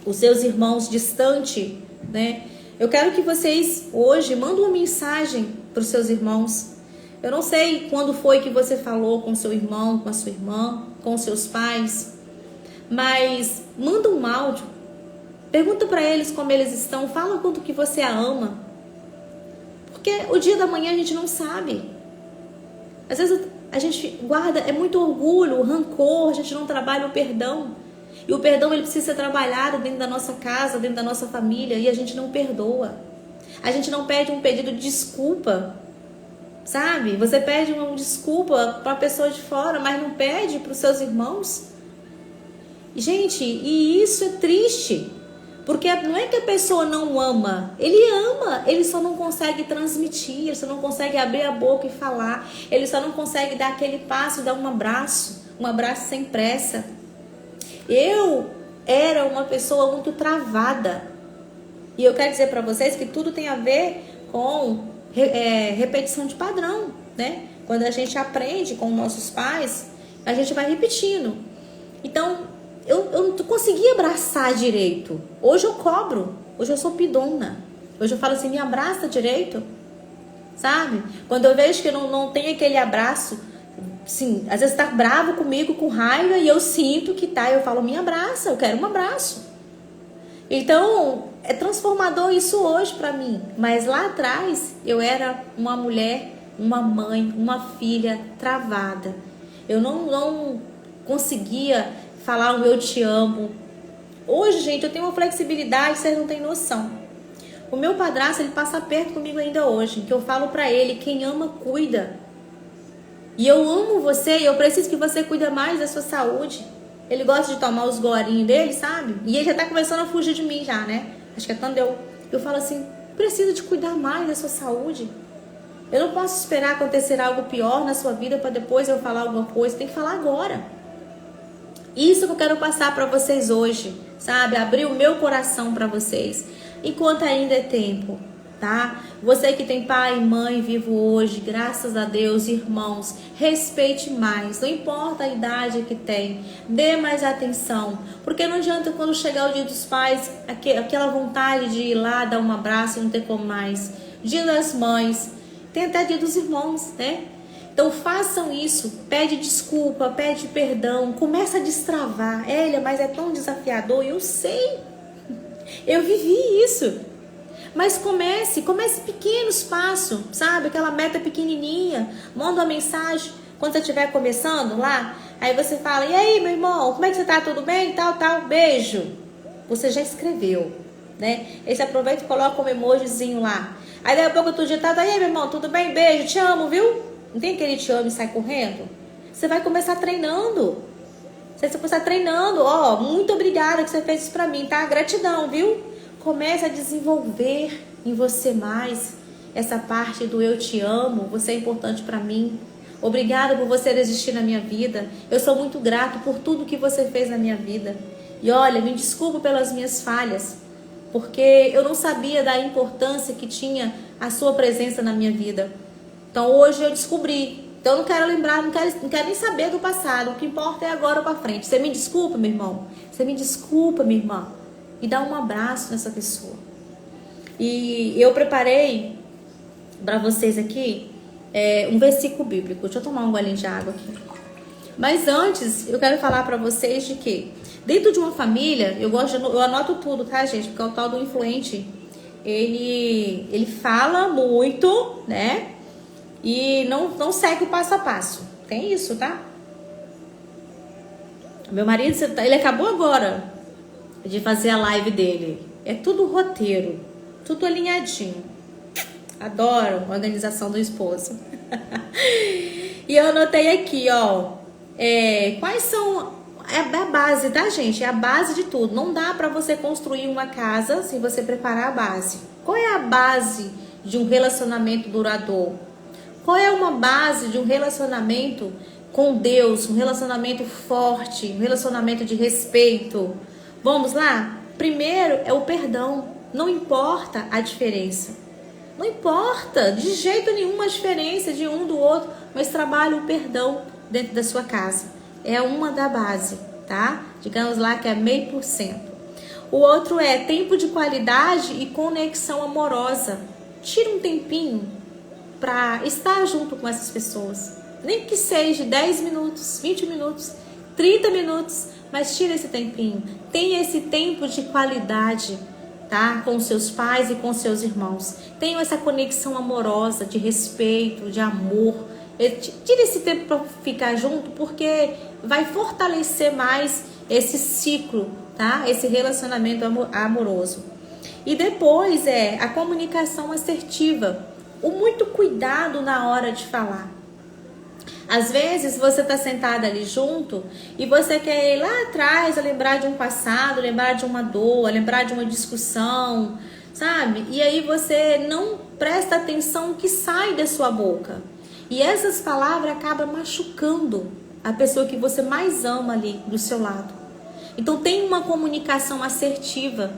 os seus irmãos distantes, né? Eu quero que vocês hoje mandem uma mensagem para os seus irmãos. Eu não sei quando foi que você falou com seu irmão, com a sua irmã, com seus pais, mas manda um áudio. Pergunta para eles como eles estão. Fala quanto que você a ama. Porque o dia da manhã a gente não sabe. Às vezes a gente guarda, é muito orgulho, rancor, a gente não trabalha o perdão. E o perdão ele precisa ser trabalhado dentro da nossa casa, dentro da nossa família, e a gente não perdoa. A gente não pede um pedido de desculpa, sabe? Você pede uma desculpa para a pessoa de fora, mas não pede para os seus irmãos. Gente, e isso é triste. Porque não é que a pessoa não ama, ele só não consegue transmitir, ele só não consegue abrir a boca e falar, ele só não consegue dar aquele passo, dar um abraço sem pressa. Eu era uma pessoa muito travada, e eu quero dizer para vocês que tudo tem a ver com repetição de padrão, né? Quando a gente aprende com nossos pais, a gente vai repetindo. Então, eu não consegui abraçar direito. Hoje eu cobro. Hoje eu sou pidona. Hoje eu falo assim, me abraça direito. Sabe? Quando eu vejo que não tem aquele abraço, assim, às vezes tá bravo comigo, com raiva, e eu sinto que tá, eu falo, me abraça, eu quero um abraço. Então, é transformador isso hoje pra mim. Mas lá atrás, eu era uma mulher, uma mãe, uma filha travada. Eu não conseguia falar o eu te amo. Hoje, gente, eu tenho uma flexibilidade, vocês não têm noção. O meu padrasto, ele passa perto comigo ainda hoje, que eu falo pra ele, quem ama, cuida. E eu amo você e eu preciso que você cuide mais da sua saúde. Ele gosta de tomar os gorinhos dele, sabe? E ele já tá começando a fugir de mim já, né? Acho que é quando eu falo assim, preciso de cuidar mais da sua saúde. Eu não posso esperar acontecer algo pior na sua vida para depois eu falar alguma coisa. Tem que falar agora. Isso que eu quero passar para vocês hoje, sabe? Abrir o meu coração para vocês. Enquanto ainda é tempo, tá? Você que tem pai e mãe vivo hoje, graças a Deus, irmãos, respeite mais. Não importa a idade que tem, dê mais atenção. Porque não adianta quando chegar o dia dos pais, aquela vontade de ir lá dar um abraço e não ter como mais. Dia das mães, tem até dia dos irmãos, né? Então façam isso, pede desculpa, pede perdão, começa a destravar. Elia, mas é tão desafiador, eu sei. Eu vivi isso. Mas comece pequenos passos, sabe? Aquela meta pequenininha. Manda uma mensagem quando você estiver começando lá. Aí você fala, e aí, meu irmão, como é que você tá? Tudo bem? Tal, beijo. Você já escreveu, né? Aí você aproveita e coloca um emojizinho lá. Aí daqui a pouco outro dia tá, e aí, meu irmão, tudo bem? Beijo, te amo, viu? Não tem aquele te amo e sai correndo? Você vai começar treinando. Você vai começar treinando. Ó, muito obrigada que você fez isso pra mim, tá? Gratidão, viu? Comece a desenvolver em você mais essa parte do eu te amo, você é importante para mim. Obrigada por você existir na minha vida. Eu sou muito grato por tudo que você fez na minha vida. E olha, me desculpo pelas minhas falhas, porque eu não sabia da importância que tinha a sua presença na minha vida. Então hoje eu descobri. Então eu não quero lembrar, não quero nem saber do passado. O que importa é agora para frente. Você me desculpa, meu irmão? Você me desculpa, minha irmã? E dá um abraço nessa pessoa. E eu preparei para vocês aqui um versículo bíblico. Deixa eu tomar um golinho de água aqui. Mas antes, eu quero falar para vocês de que dentro de uma família, eu anoto tudo, tá, gente? Porque o tal do influente, ele fala muito, né? E não segue o passo a passo. Tem isso, tá? Meu marido, ele acabou agora de fazer a live dele. É tudo roteiro, tudo alinhadinho. Adoro a organização do esposo. E eu anotei aqui, ó, quais são a base, tá, gente? É a base de tudo. Não dá pra você construir uma casa sem você preparar a base. Qual é a base de um relacionamento duradouro? Qual é uma base de um relacionamento com Deus, um relacionamento forte, um relacionamento de respeito? Vamos lá? Primeiro é o perdão. Não importa a diferença. Não importa de jeito nenhum a diferença de um do outro, mas trabalhe o perdão dentro da sua casa. É uma da base, tá? Digamos lá que é 0,5%. O outro é tempo de qualidade e conexão amorosa. Tira um tempinho para estar junto com essas pessoas. Nem que seja 10 minutos, 20 minutos, 30 minutos, mas tira esse tempinho. Tenha esse tempo de qualidade, tá? Com seus pais e com seus irmãos. Tenha essa conexão amorosa, de respeito, de amor. Tire esse tempo para ficar junto, porque vai fortalecer mais esse ciclo, tá? Esse relacionamento amoroso. E depois a comunicação assertiva. O muito cuidado na hora de falar. Às vezes você está sentada ali junto e você quer ir lá atrás, lembrar de um passado, lembrar de uma dor, lembrar de uma discussão, sabe? E aí você não presta atenção no que sai da sua boca. E essas palavras acabam machucando a pessoa que você mais ama ali do seu lado. Então tem uma comunicação assertiva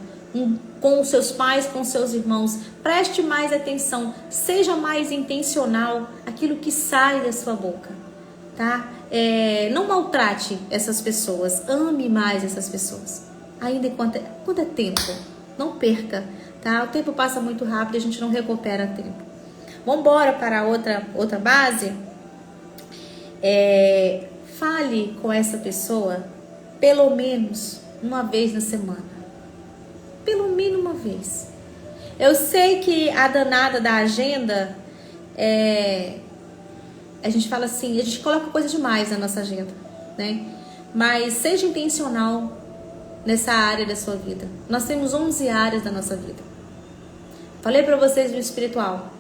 com os seus pais, com os seus irmãos. Preste mais atenção, seja mais intencional aquilo que sai da sua boca, tá? Não maltrate essas pessoas, ame mais essas pessoas. Ainda enquanto é tempo, não perca, tá? O tempo passa muito rápido e a gente não recupera tempo. Vamos embora para outra base? Fale com essa pessoa pelo menos uma vez na semana. Pelo menos uma vez. Eu sei que a danada da agenda, a gente fala assim, a gente coloca coisa demais na nossa agenda, né? Mas seja intencional nessa área da sua vida. Nós temos 11 áreas da nossa vida. Falei para vocês do espiritual.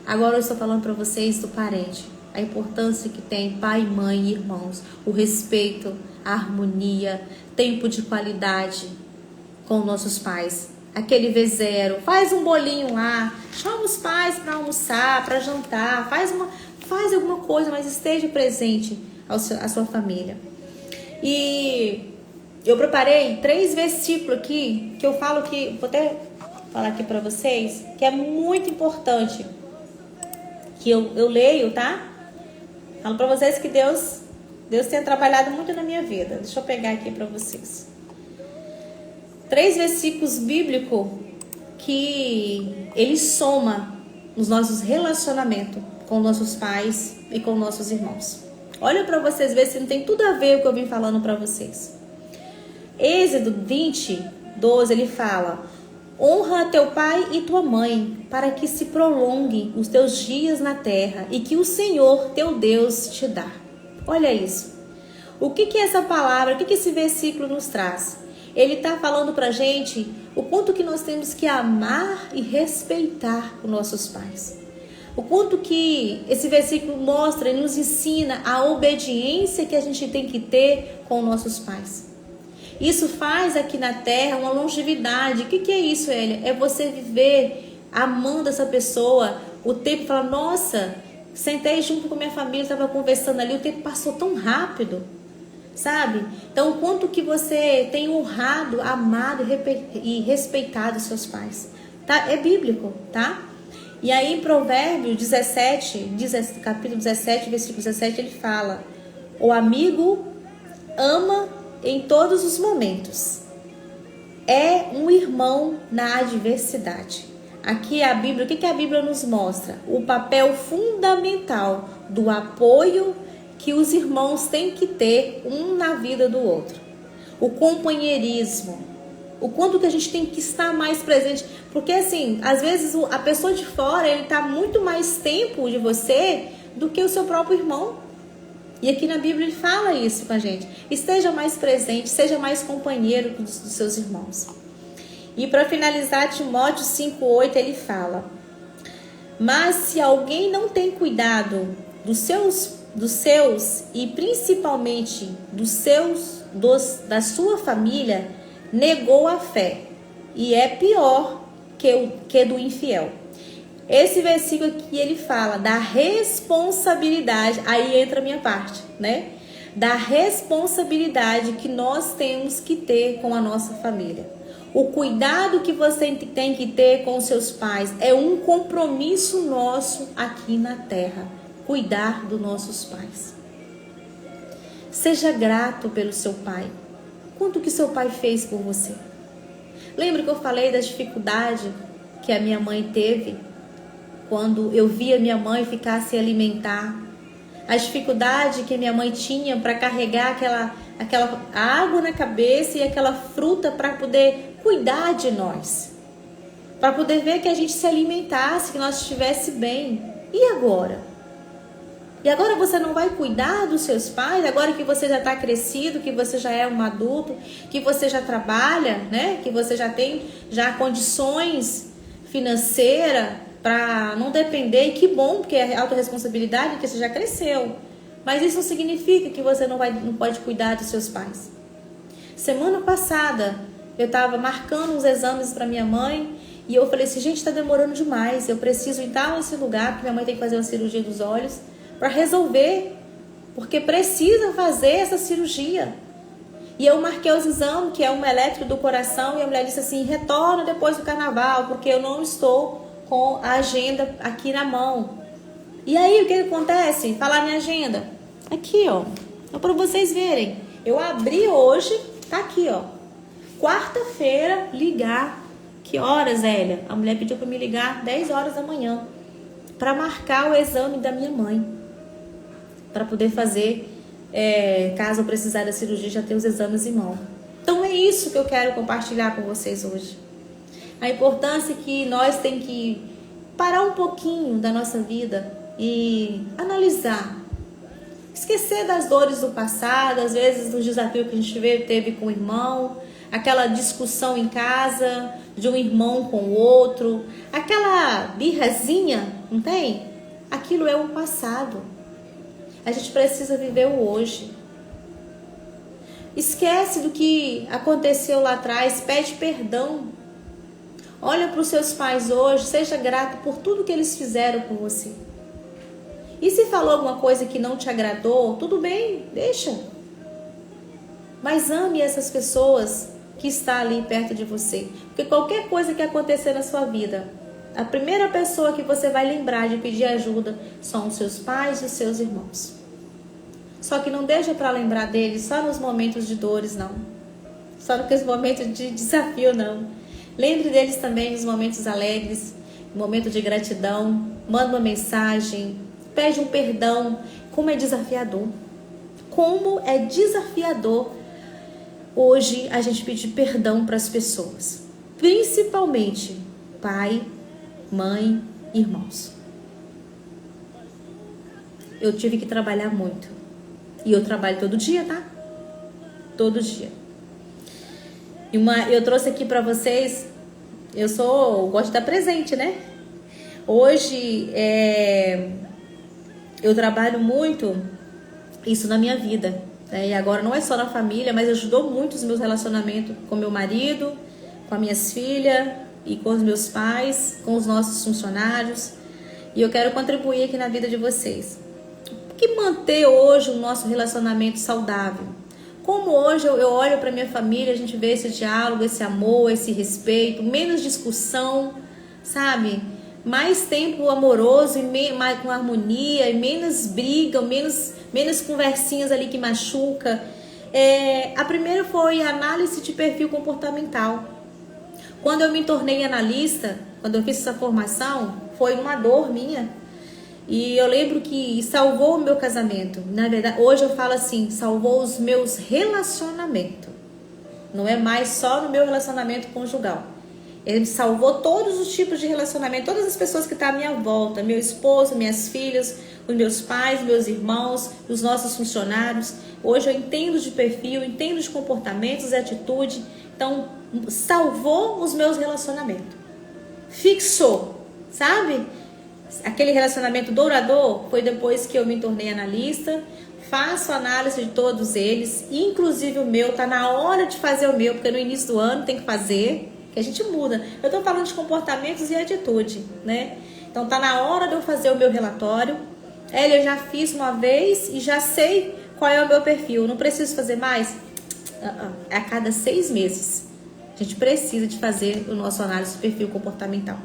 Agora eu estou falando para vocês do parente. A importância que tem pai, mãe e irmãos. O respeito, a harmonia, tempo de qualidade com nossos pais. Aquele V0, faz um bolinho lá, chama os pais para almoçar, para jantar, faz alguma coisa, mas esteja presente à sua família. E eu preparei 3 versículos aqui, que eu falo que, vou até falar aqui para vocês, que é muito importante, que eu leio, tá? Falo para vocês que Deus tem trabalhado muito na minha vida. Deixa eu pegar aqui para vocês. 3 versículos bíblicos que ele soma nos nossos relacionamentos com nossos pais e com nossos irmãos. Olha para vocês ver se não tem tudo a ver com o que eu vim falando para vocês. Êxodo 20, 12, ele fala: honra teu pai e tua mãe, para que se prolonguem os teus dias na terra e que o Senhor teu Deus te dá. Olha isso. O que é essa palavra? O que esse versículo nos traz? Ele está falando para a gente o quanto que nós temos que amar e respeitar os nossos pais. O quanto que esse versículo mostra e nos ensina a obediência que a gente tem que ter com nossos pais. Isso faz aqui na terra uma longevidade. O que é isso, Elia? É você viver amando essa pessoa. O tempo fala, nossa, sentei junto com minha família, estava conversando ali, o tempo passou tão rápido. Sabe? Então, o quanto que você tem honrado, amado e respeitado seus pais. Tá? É bíblico, tá? E aí em Provérbios 17, capítulo 17, versículo 17, ele fala: o amigo ama em todos os momentos. É um irmão na adversidade. Aqui a Bíblia, o que a Bíblia nos mostra? O papel fundamental do apoio que os irmãos têm que ter um na vida do outro. O companheirismo. O quanto que a gente tem que estar mais presente. Porque assim, às vezes a pessoa de fora, ele está muito mais tempo de você do que o seu próprio irmão. E aqui na Bíblia ele fala isso com a gente. Esteja mais presente, seja mais companheiro dos seus irmãos. E para finalizar, Timóteo 5,8 ele fala: mas se alguém não tem cuidado dos seus e principalmente da sua família, negou a fé e é pior que do infiel. Esse versículo aqui ele fala da responsabilidade, aí entra a minha parte, né? Da responsabilidade que nós temos que ter com a nossa família. O cuidado que você tem que ter com os seus pais é um compromisso nosso aqui na terra. Cuidar dos nossos pais. Seja grato pelo seu pai. Quanto que seu pai fez por você? Lembra que eu falei da dificuldade que a minha mãe teve quando eu via minha mãe ficar se alimentar? A dificuldade que minha mãe tinha para carregar aquela água na cabeça e aquela fruta para poder cuidar de nós. Para poder ver que a gente se alimentasse, que nós estivesse bem. E agora? E agora você não vai cuidar dos seus pais, agora que você já está crescido, que você já é um adulto, que você já trabalha, né? Que você já tem condições financeiras para não depender. E que bom, porque é autorresponsabilidade, que você já cresceu. Mas isso não significa que você não pode cuidar dos seus pais. Semana passada, eu estava marcando uns exames para minha mãe e eu falei assim, gente, está demorando demais, eu preciso ir nesse lugar, porque minha mãe tem que fazer uma cirurgia dos olhos, para resolver, porque precisa fazer essa cirurgia. E eu marquei os exames, que é um elétrico do coração, e a mulher disse assim, retorna depois do carnaval, porque eu não estou com a agenda aqui na mão. E aí, o que acontece? Falar minha agenda. Aqui, ó. É para vocês verem. Eu abri hoje, tá aqui, ó. Quarta-feira, ligar. Que horas, Elia? A mulher pediu para me ligar 10 horas da manhã, para marcar o exame da minha mãe. Para poder fazer, caso eu precisar da cirurgia, já ter os exames em mão. Então é isso que eu quero compartilhar com vocês hoje. A importância que nós temos que parar um pouquinho da nossa vida e analisar. Esquecer das dores do passado, às vezes dos desafios que a gente teve com o irmão, aquela discussão em casa, de um irmão com o outro, aquela birrazinha, não tem? Aquilo é o passado. A gente precisa viver o hoje. Esquece do que aconteceu lá atrás, pede perdão. Olha para os seus pais hoje, seja grato por tudo que eles fizeram por você. E se falou alguma coisa que não te agradou, tudo bem, deixa. Mas ame essas pessoas que estão ali perto de você. Porque qualquer coisa que acontecer na sua vida, a primeira pessoa que você vai lembrar de pedir ajuda são os seus pais e os seus irmãos. Só que não deixa para lembrar deles só nos momentos de dores, não. Só nos momentos de desafio, não. Lembre deles também nos momentos alegres, no momento de gratidão. Manda uma mensagem, pede um perdão. Como é desafiador. Como é desafiador hoje a gente pedir perdão para as pessoas. Principalmente pai, mãe, irmãos. Eu tive que trabalhar muito. E eu trabalho todo dia, tá? Todo dia. Eu trouxe aqui pra vocês, eu gosto de estar presente, né? Hoje, eu trabalho muito isso na minha vida, né? E agora não é só na família, mas ajudou muito os meus relacionamentos com meu marido, com as minhas filhas e com os meus pais, com os nossos funcionários. E eu quero contribuir aqui na vida de vocês. Que manter hoje o nosso relacionamento saudável. Como hoje eu olho para minha família, a gente vê esse diálogo, esse amor, esse respeito, menos discussão, sabe? Mais tempo amoroso e mais com harmonia, e menos briga, menos conversinhas ali que machuca. A primeira foi a análise de perfil comportamental. Quando eu me tornei analista, quando eu fiz essa formação, foi uma dor minha. E eu lembro que salvou o meu casamento. Na verdade, hoje eu falo assim, salvou os meus relacionamentos. Não é mais só no meu relacionamento conjugal. Ele salvou todos os tipos de relacionamento, todas as pessoas que estão à minha volta. Meu esposo, minhas filhas, os meus pais, meus irmãos, os nossos funcionários. Hoje eu entendo de perfil, entendo de comportamentos e atitude. Então, salvou os meus relacionamentos. Fixou, sabe? Aquele relacionamento dourador foi depois que eu me tornei analista, faço análise de todos eles, inclusive o meu, tá na hora de fazer o meu, porque no início do ano tem que fazer, que a gente muda. Eu tô falando de comportamentos e atitude, né? Então tá na hora de eu fazer o meu relatório. Eu já fiz uma vez e já sei qual é o meu perfil, não preciso fazer mais? É a cada 6 meses. A gente precisa de fazer o nosso análise de perfil comportamental.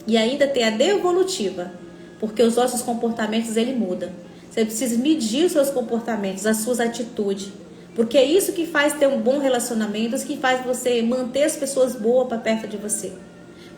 E ainda tem a devolutiva, porque os nossos comportamentos, ele muda. Você precisa medir os seus comportamentos, as suas atitudes, porque é isso que faz ter um bom relacionamento, isso que faz você manter as pessoas boas para perto de você.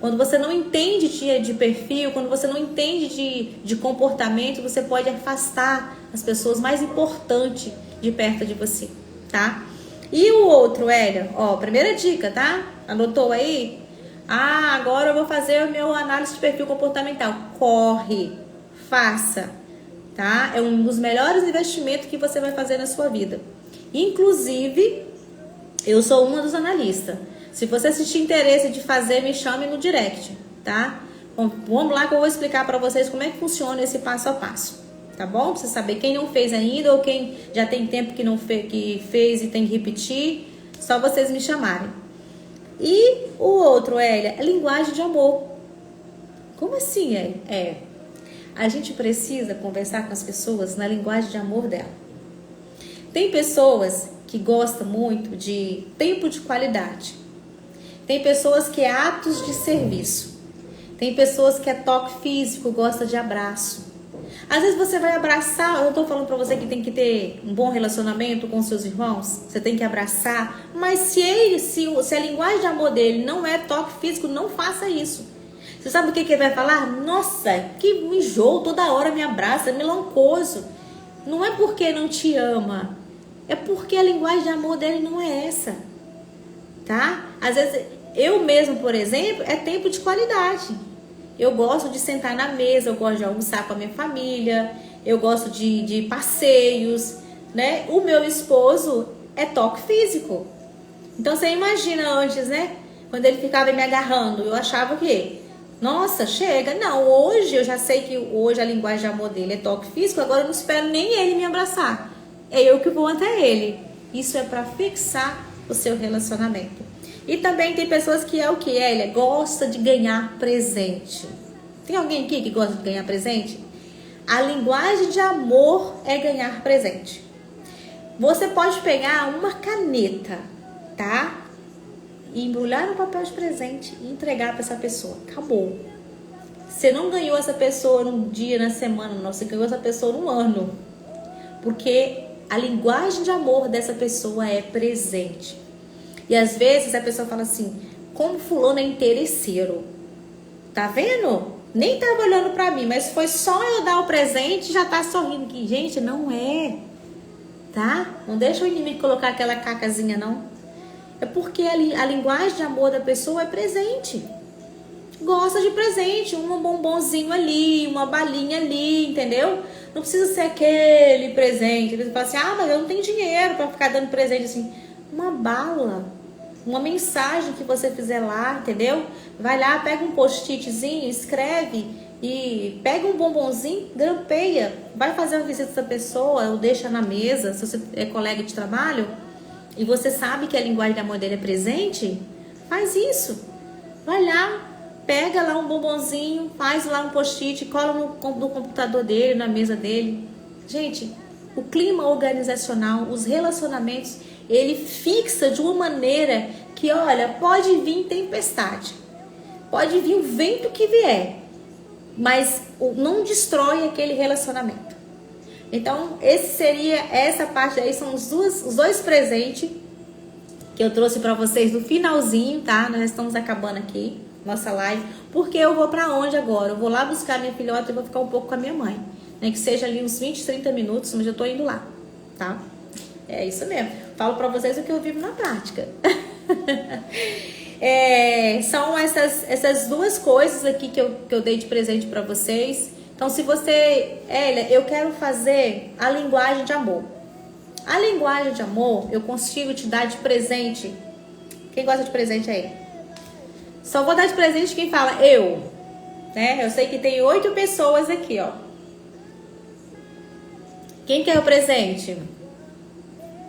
Quando você não entende de perfil, quando você não entende de comportamento, você pode afastar as pessoas mais importantes de perto de você, tá? E o outro, Hélia, primeira dica, tá? Anotou aí? Agora eu vou fazer o meu análise de perfil comportamental. Corre, faça, tá? É um dos melhores investimentos que você vai fazer na sua vida. Inclusive, eu sou uma dos analistas. Se você sentir interesse de fazer, me chame no direct, tá? Bom, vamos lá que eu vou explicar para vocês como é que funciona esse passo a passo, tá bom? Pra você saber quem não fez ainda ou quem já tem tempo que não que fez e tem que repetir, só vocês me chamarem. E o outro, Hélia, é linguagem de amor. Como assim, Hélia? A gente precisa conversar com as pessoas na linguagem de amor dela. Tem pessoas que gostam muito de tempo de qualidade. Tem pessoas que é atos de serviço. Tem pessoas que é toque físico, gosta de abraço. Às vezes você vai abraçar, eu não estou falando para você que tem que ter um bom relacionamento com seus irmãos, você tem que abraçar, mas se a linguagem de amor dele não é toque físico, não faça isso. Você sabe o que ele vai falar? Nossa, que enjoo, toda hora me abraça, é melancoso. Não é porque não te ama, é porque a linguagem de amor dele não é essa, tá? Às vezes, eu mesmo, por exemplo, é tempo de qualidade. Eu gosto de sentar na mesa, eu gosto de almoçar com a minha família, eu gosto de passeios, né? O meu esposo é toque físico. Então você imagina antes, né? Quando ele ficava me agarrando, eu achava o quê? Nossa, chega. Não, hoje eu já sei que hoje a linguagem de amor dele é toque físico, agora eu não espero nem ele me abraçar. É eu que vou até ele. Isso é para fixar o seu relacionamento. E também tem pessoas que é o que? Ele gosta de ganhar presente. Tem alguém aqui que gosta de ganhar presente? A linguagem de amor é ganhar presente. Você pode pegar uma caneta, tá? E embrulhar no papel de presente e entregar para essa pessoa. Acabou. Você não ganhou essa pessoa num dia, na semana, não. Você ganhou essa pessoa num ano. Porque a linguagem de amor dessa pessoa é presente. E às vezes a pessoa fala assim, como fulano é interesseiro. Tá vendo? Nem tava olhando pra mim, mas foi só eu dar o presente e já tá sorrindo aqui. Gente, não é. Tá? Não deixa o inimigo colocar aquela cacazinha, não. É porque a linguagem de amor da pessoa é presente. Gosta de presente, um bombonzinho ali, uma balinha ali, entendeu? Não precisa ser aquele presente. Ele fala assim, mas eu não tenho dinheiro pra ficar dando presente assim. Uma bala, uma mensagem que você fizer lá, entendeu? Vai lá, pega um post-itzinho, escreve e pega um bombonzinho, grampeia. Vai fazer uma visita dessa pessoa ou deixa na mesa, se você é colega de trabalho. E você sabe que a linguagem de amor dele é presente? Faz isso. Vai lá, pega lá um bombonzinho, faz lá um post-it, cola no computador dele, na mesa dele. Gente, o clima organizacional, os relacionamentos, ele fixa de uma maneira que, olha, pode vir tempestade, pode vir o vento que vier, mas não destrói aquele relacionamento. Então, essa parte aí são os dois presentes que eu trouxe para vocês no finalzinho, tá? Nós estamos acabando aqui nossa live, porque eu vou para onde agora? Eu vou lá buscar minha filhota e vou ficar um pouco com a minha mãe, né? Que seja ali uns 20, 30 minutos, mas eu tô indo lá, tá? É isso mesmo. Falo para vocês o que eu vivo na prática. São essas duas coisas aqui que eu dei de presente para vocês. Então, se você... eu quero fazer a linguagem de amor. A linguagem de amor, eu consigo te dar de presente. Quem gosta de presente aí? Só vou dar de presente quem fala eu. Né? Eu sei que tem 8 pessoas aqui, ó. Quem quer o presente?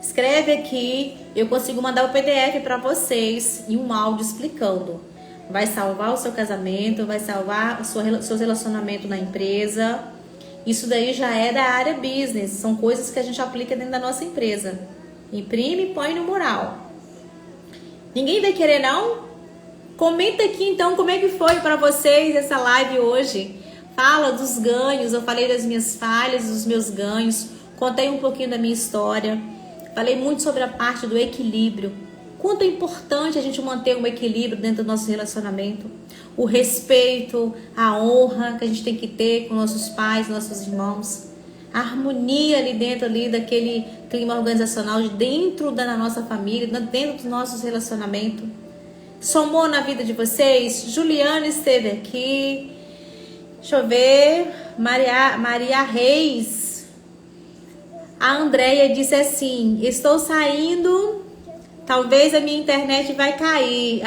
Escreve aqui. Eu consigo mandar o PDF para vocês e um áudio explicando. Vai salvar o seu casamento, vai salvar o seu relacionamento na empresa. Isso daí já é da área business. São coisas que a gente aplica dentro da nossa empresa. Imprime e põe no mural. Ninguém vai querer, não? Comenta aqui, então, como é que foi para vocês essa live hoje. Fala dos ganhos. Eu falei das minhas falhas, dos meus ganhos. Contei um pouquinho da minha história. Falei muito sobre a parte do equilíbrio. Quanto é importante a gente manter um equilíbrio dentro do nosso relacionamento. O respeito, a honra que a gente tem que ter com nossos pais, nossos irmãos. A harmonia ali dentro daquele clima organizacional, dentro da nossa família, dentro dos nossos relacionamentos. Somou na vida de vocês? Juliana esteve aqui. Deixa eu ver. Maria Reis. A Andréia disse assim, estou saindo... Talvez a minha internet vai cair.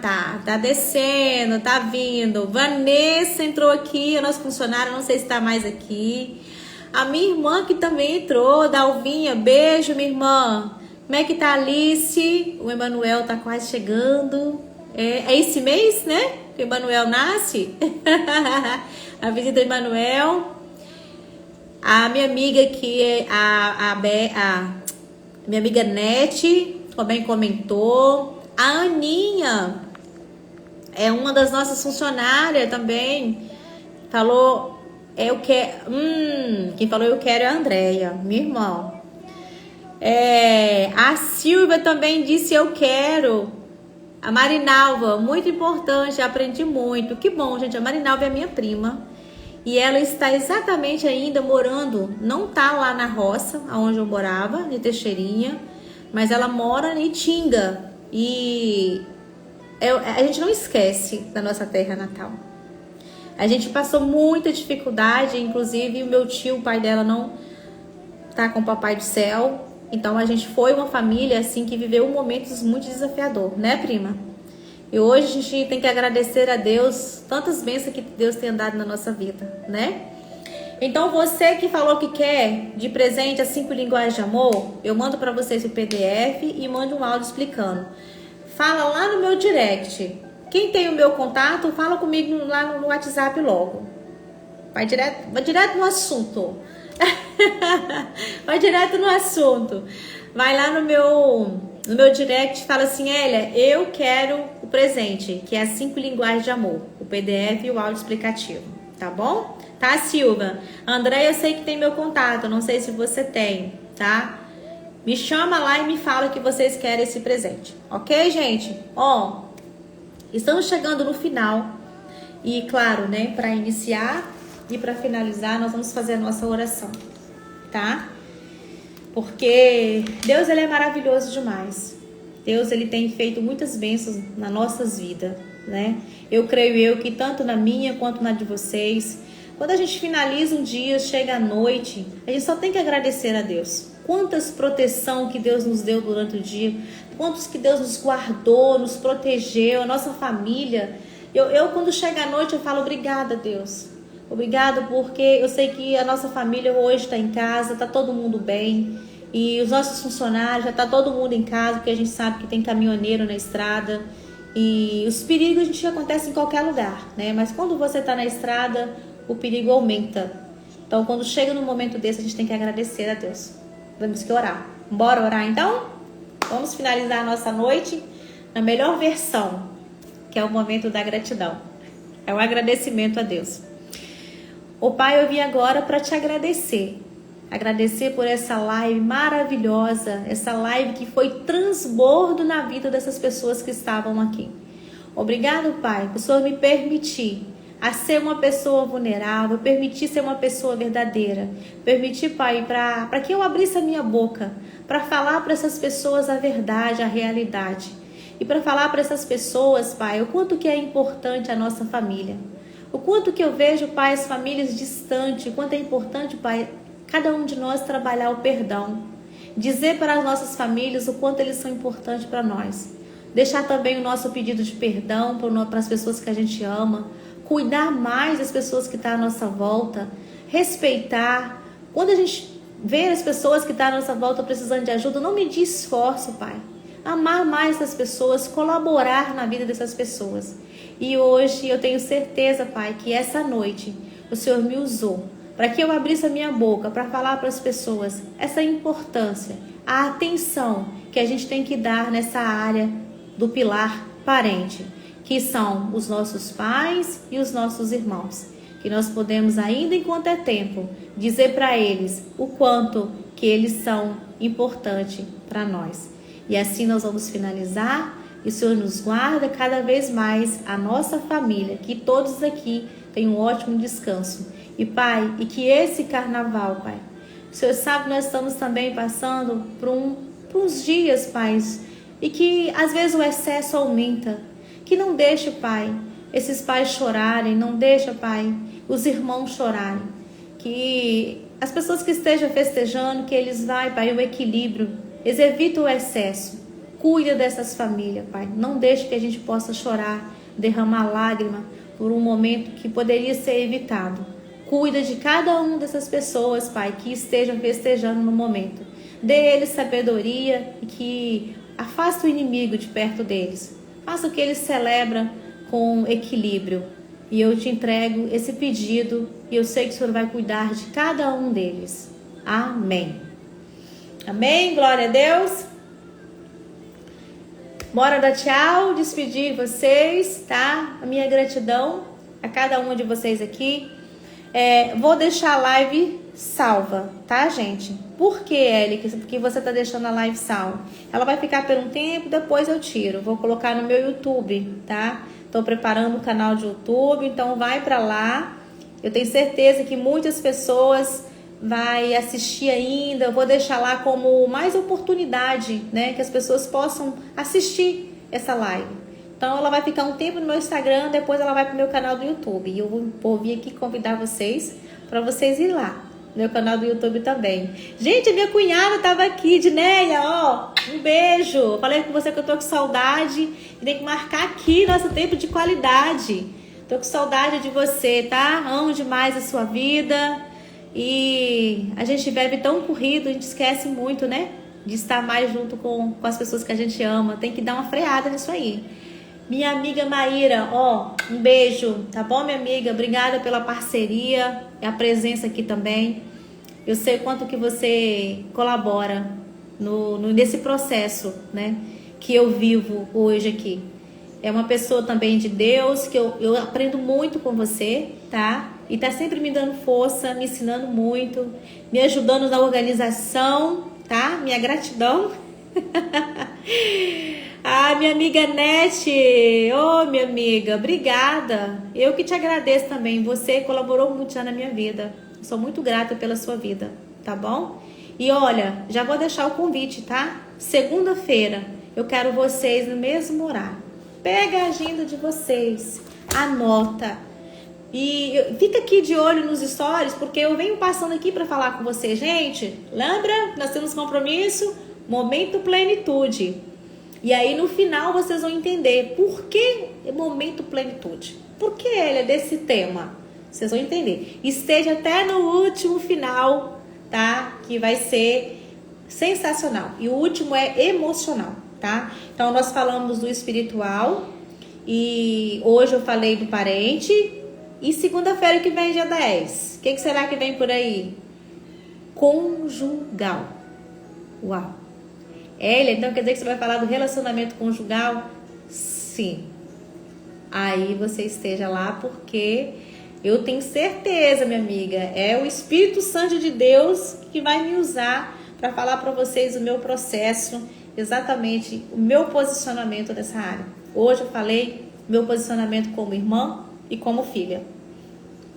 Tá descendo, tá vindo. Vanessa entrou aqui, a nossa funcionária, não sei se tá mais aqui. A minha irmã que também entrou, Dalvinha, beijo, minha irmã. Como é que tá a Alice? O Emanuel tá quase chegando. É esse mês, né? Que o Emanuel nasce. A visita do Emanuel. A minha amiga aqui, a minha amiga Nete, também comentou. A Aninha é uma das nossas funcionárias também. Falou, quem falou eu quero é a Andréia, minha irmã. A Silvia também disse eu quero. A Marinalva, muito importante, aprendi muito. Que bom, gente, a Marinalva é minha prima. E ela está exatamente ainda morando, não tá lá na roça, onde eu morava, de Teixeirinha, mas ela mora em Itinga. E a gente não esquece da nossa terra natal. A gente passou muita dificuldade, inclusive o meu tio, o pai dela, não tá com o papai do céu. Então a gente foi uma família assim que viveu momentos muito desafiadores, né, prima? E hoje a gente tem que agradecer a Deus, tantas bênçãos que Deus tem dado na nossa vida, né? Então você que falou que quer de presente as 5 linguagens de amor, eu mando para vocês o PDF e mando um áudio explicando. Fala lá no meu direct. Quem tem o meu contato, fala comigo lá no WhatsApp logo. Vai direto no assunto. Vai direto no assunto. Vai lá no meu direct e fala assim: Elia, eu quero o presente, que é as 5 linguagens de amor, o PDF e o áudio explicativo, tá bom? Tá, Silva? André, eu sei que tem meu contato, não sei se você tem, tá? Me chama lá e me fala que vocês querem esse presente, ok, gente? Ó, estamos chegando no final e, claro, né, para iniciar e para finalizar, nós vamos fazer a nossa oração, tá? Porque Deus, ele é maravilhoso demais. Deus, ele tem feito muitas bênçãos nas nossas vidas, né? Eu creio que tanto na minha quanto na de vocês, quando a gente finaliza um dia, chega a noite, a gente só tem que agradecer a Deus. Quantas proteção que Deus nos deu durante o dia, quantos que Deus nos guardou, nos protegeu, a nossa família. Eu quando chega a noite, eu falo obrigada, Deus. Obrigada, porque eu sei que a nossa família hoje está em casa, está todo mundo bem. E os nossos funcionários, já está todo mundo em casa, porque a gente sabe que tem caminhoneiro na estrada. E os perigos a gente acontece em qualquer lugar, né? Mas quando você está na estrada, o perigo aumenta. Então, quando chega num momento desse, a gente tem que agradecer a Deus. Temos que orar. Bora orar, então? Vamos finalizar a nossa noite na melhor versão, que é o momento da gratidão. É um agradecimento a Deus. Ô Pai, eu vim agora para te agradecer. Agradecer por essa live maravilhosa, essa live que foi transbordo na vida dessas pessoas que estavam aqui. Obrigado, Pai, por Senhor me permitir a ser uma pessoa vulnerável, permitir ser uma pessoa verdadeira. Permitir, Pai, para que eu abrisse a minha boca, para falar para essas pessoas a verdade, a realidade. E para falar para essas pessoas, Pai, o quanto que é importante a nossa família. O quanto que eu vejo, Pai, as famílias distantes, o quanto é importante, Pai, cada um de nós trabalhar o perdão. Dizer para as nossas famílias o quanto eles são importantes para nós. Deixar também o nosso pedido de perdão para as pessoas que a gente ama. Cuidar mais das pessoas que estão à nossa volta. Respeitar. Quando a gente vê as pessoas que estão à nossa volta precisando de ajuda, não medir esforço, Pai. Amar mais essas pessoas, colaborar na vida dessas pessoas. E hoje eu tenho certeza, Pai, que essa noite o Senhor me usou para que eu abrisse a minha boca para falar para as pessoas essa importância, a atenção que a gente tem que dar nessa área do pilar parente, que são os nossos pais e os nossos irmãos. Que nós podemos, ainda enquanto é tempo, dizer para eles o quanto que eles são importantes para nós. E assim nós vamos finalizar. E o Senhor nos guarda cada vez mais, a nossa família, que todos aqui tenham um ótimo descanso. E Pai, e que esse carnaval, Pai, o Senhor sabe que nós estamos também passando por uns dias, Pai, e que às vezes o excesso aumenta. Que não deixe, Pai, esses pais chorarem, não deixa, Pai, os irmãos chorarem. Que as pessoas que estejam festejando, que eles vai, Pai, o equilíbrio, eles evitam o excesso. Cuida dessas famílias, Pai. Não deixe que a gente possa chorar, derramar lágrima por um momento que poderia ser evitado. Cuida de cada uma dessas pessoas, Pai, que estejam festejando no momento. Dê eles sabedoria e que afaste o inimigo de perto deles. Faça o que eles celebram com equilíbrio. E eu te entrego esse pedido e eu sei que o Senhor vai cuidar de cada um deles. Amém. Amém? Glória a Deus. Bora dar tchau, despedir vocês, tá? A minha gratidão a cada uma de vocês aqui. Vou deixar a live salva, tá, gente? Por que, Eli? Porque você tá deixando a live salva? Ela vai ficar por um tempo, depois eu tiro. Vou colocar no meu YouTube, tá? Tô preparando o canal de YouTube, então vai pra lá. Eu tenho certeza que muitas pessoas vai assistir ainda. Eu vou deixar lá como mais oportunidade, né? Que as pessoas possam assistir essa live. Então ela vai ficar um tempo no meu Instagram, depois ela vai pro meu canal do YouTube. E eu vou vir aqui convidar vocês para vocês ir lá. Meu canal do YouTube também. Gente, minha cunhada tava aqui, Dinéia, ó. Um beijo. Falei com você que eu tô com saudade e tem que marcar aqui nosso tempo de qualidade. Tô com saudade de você, tá? Amo demais a sua vida. E a gente vive tão corrido, a gente esquece muito, né? De estar mais junto com as pessoas que a gente ama. Tem que dar uma freada nisso aí. Minha amiga Maíra, ó, um beijo, tá bom, minha amiga? Obrigada pela parceria e a presença aqui também. Eu sei o quanto que você colabora nesse processo, né? Que eu vivo hoje aqui. É uma pessoa também de Deus, que eu aprendo muito com você, tá? E tá sempre me dando força, me ensinando muito, me ajudando na organização, tá? Minha gratidão. Ah, minha amiga Nete, ô minha amiga, obrigada. Eu que te agradeço também, você colaborou muito já na minha vida. Sou muito grata pela sua vida, tá bom? E olha, já vou deixar o convite, tá? Segunda-feira, eu quero vocês no mesmo horário. Pega a agenda de vocês, anota. E fica aqui de olho nos stories, porque eu venho passando aqui para falar com você, gente. Lembra? Nós temos compromisso, momento plenitude. E aí no final vocês vão entender por que momento plenitude. Por que ele é desse tema? Vocês vão entender. Esteja até no último final, tá? Que vai ser sensacional. E o último é emocional, tá? Então nós falamos do espiritual. E hoje eu falei do parente. E segunda-feira que vem, dia 10. O que será que vem por aí? Conjugal. Uau. Então quer dizer que você vai falar do relacionamento conjugal? Sim. Aí você esteja lá porque eu tenho certeza, minha amiga, é o Espírito Santo de Deus que vai me usar para falar para vocês o meu processo, exatamente o meu posicionamento nessa área. Hoje eu falei meu posicionamento como irmã e como filha.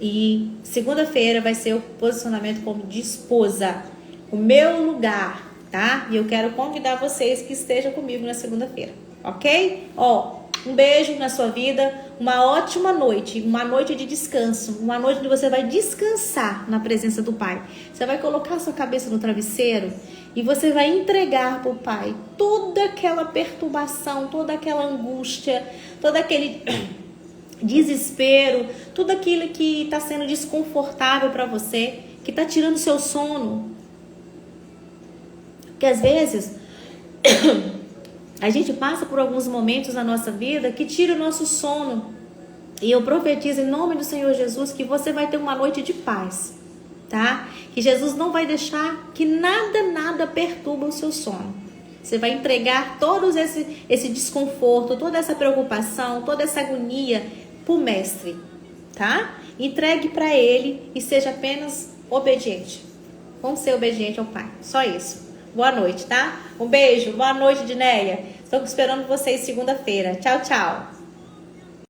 E segunda-feira vai ser o posicionamento como de esposa, o meu lugar, tá? E eu quero convidar vocês que estejam comigo na segunda-feira, ok? Ó, um beijo na sua vida, uma ótima noite, uma noite de descanso, uma noite onde você vai descansar na presença do Pai. Você vai colocar a sua cabeça no travesseiro e você vai entregar para o Pai toda aquela perturbação, toda aquela angústia, todo aquele desespero, tudo aquilo que está sendo desconfortável para você, que está tirando seu sono. Porque às vezes a gente passa por alguns momentos na nossa vida que tira o nosso sono. E eu profetizo em nome do Senhor Jesus que você vai ter uma noite de paz, tá? Que Jesus não vai deixar que nada perturba o seu sono. Você vai entregar todo esse desconforto, toda essa preocupação, toda essa agonia pro mestre, tá? Entregue para ele e seja apenas obediente. Vamos ser obediente ao Pai, só isso. Boa noite, tá? Um beijo, boa noite, Dinéia. Estou esperando vocês segunda-feira. Tchau, tchau.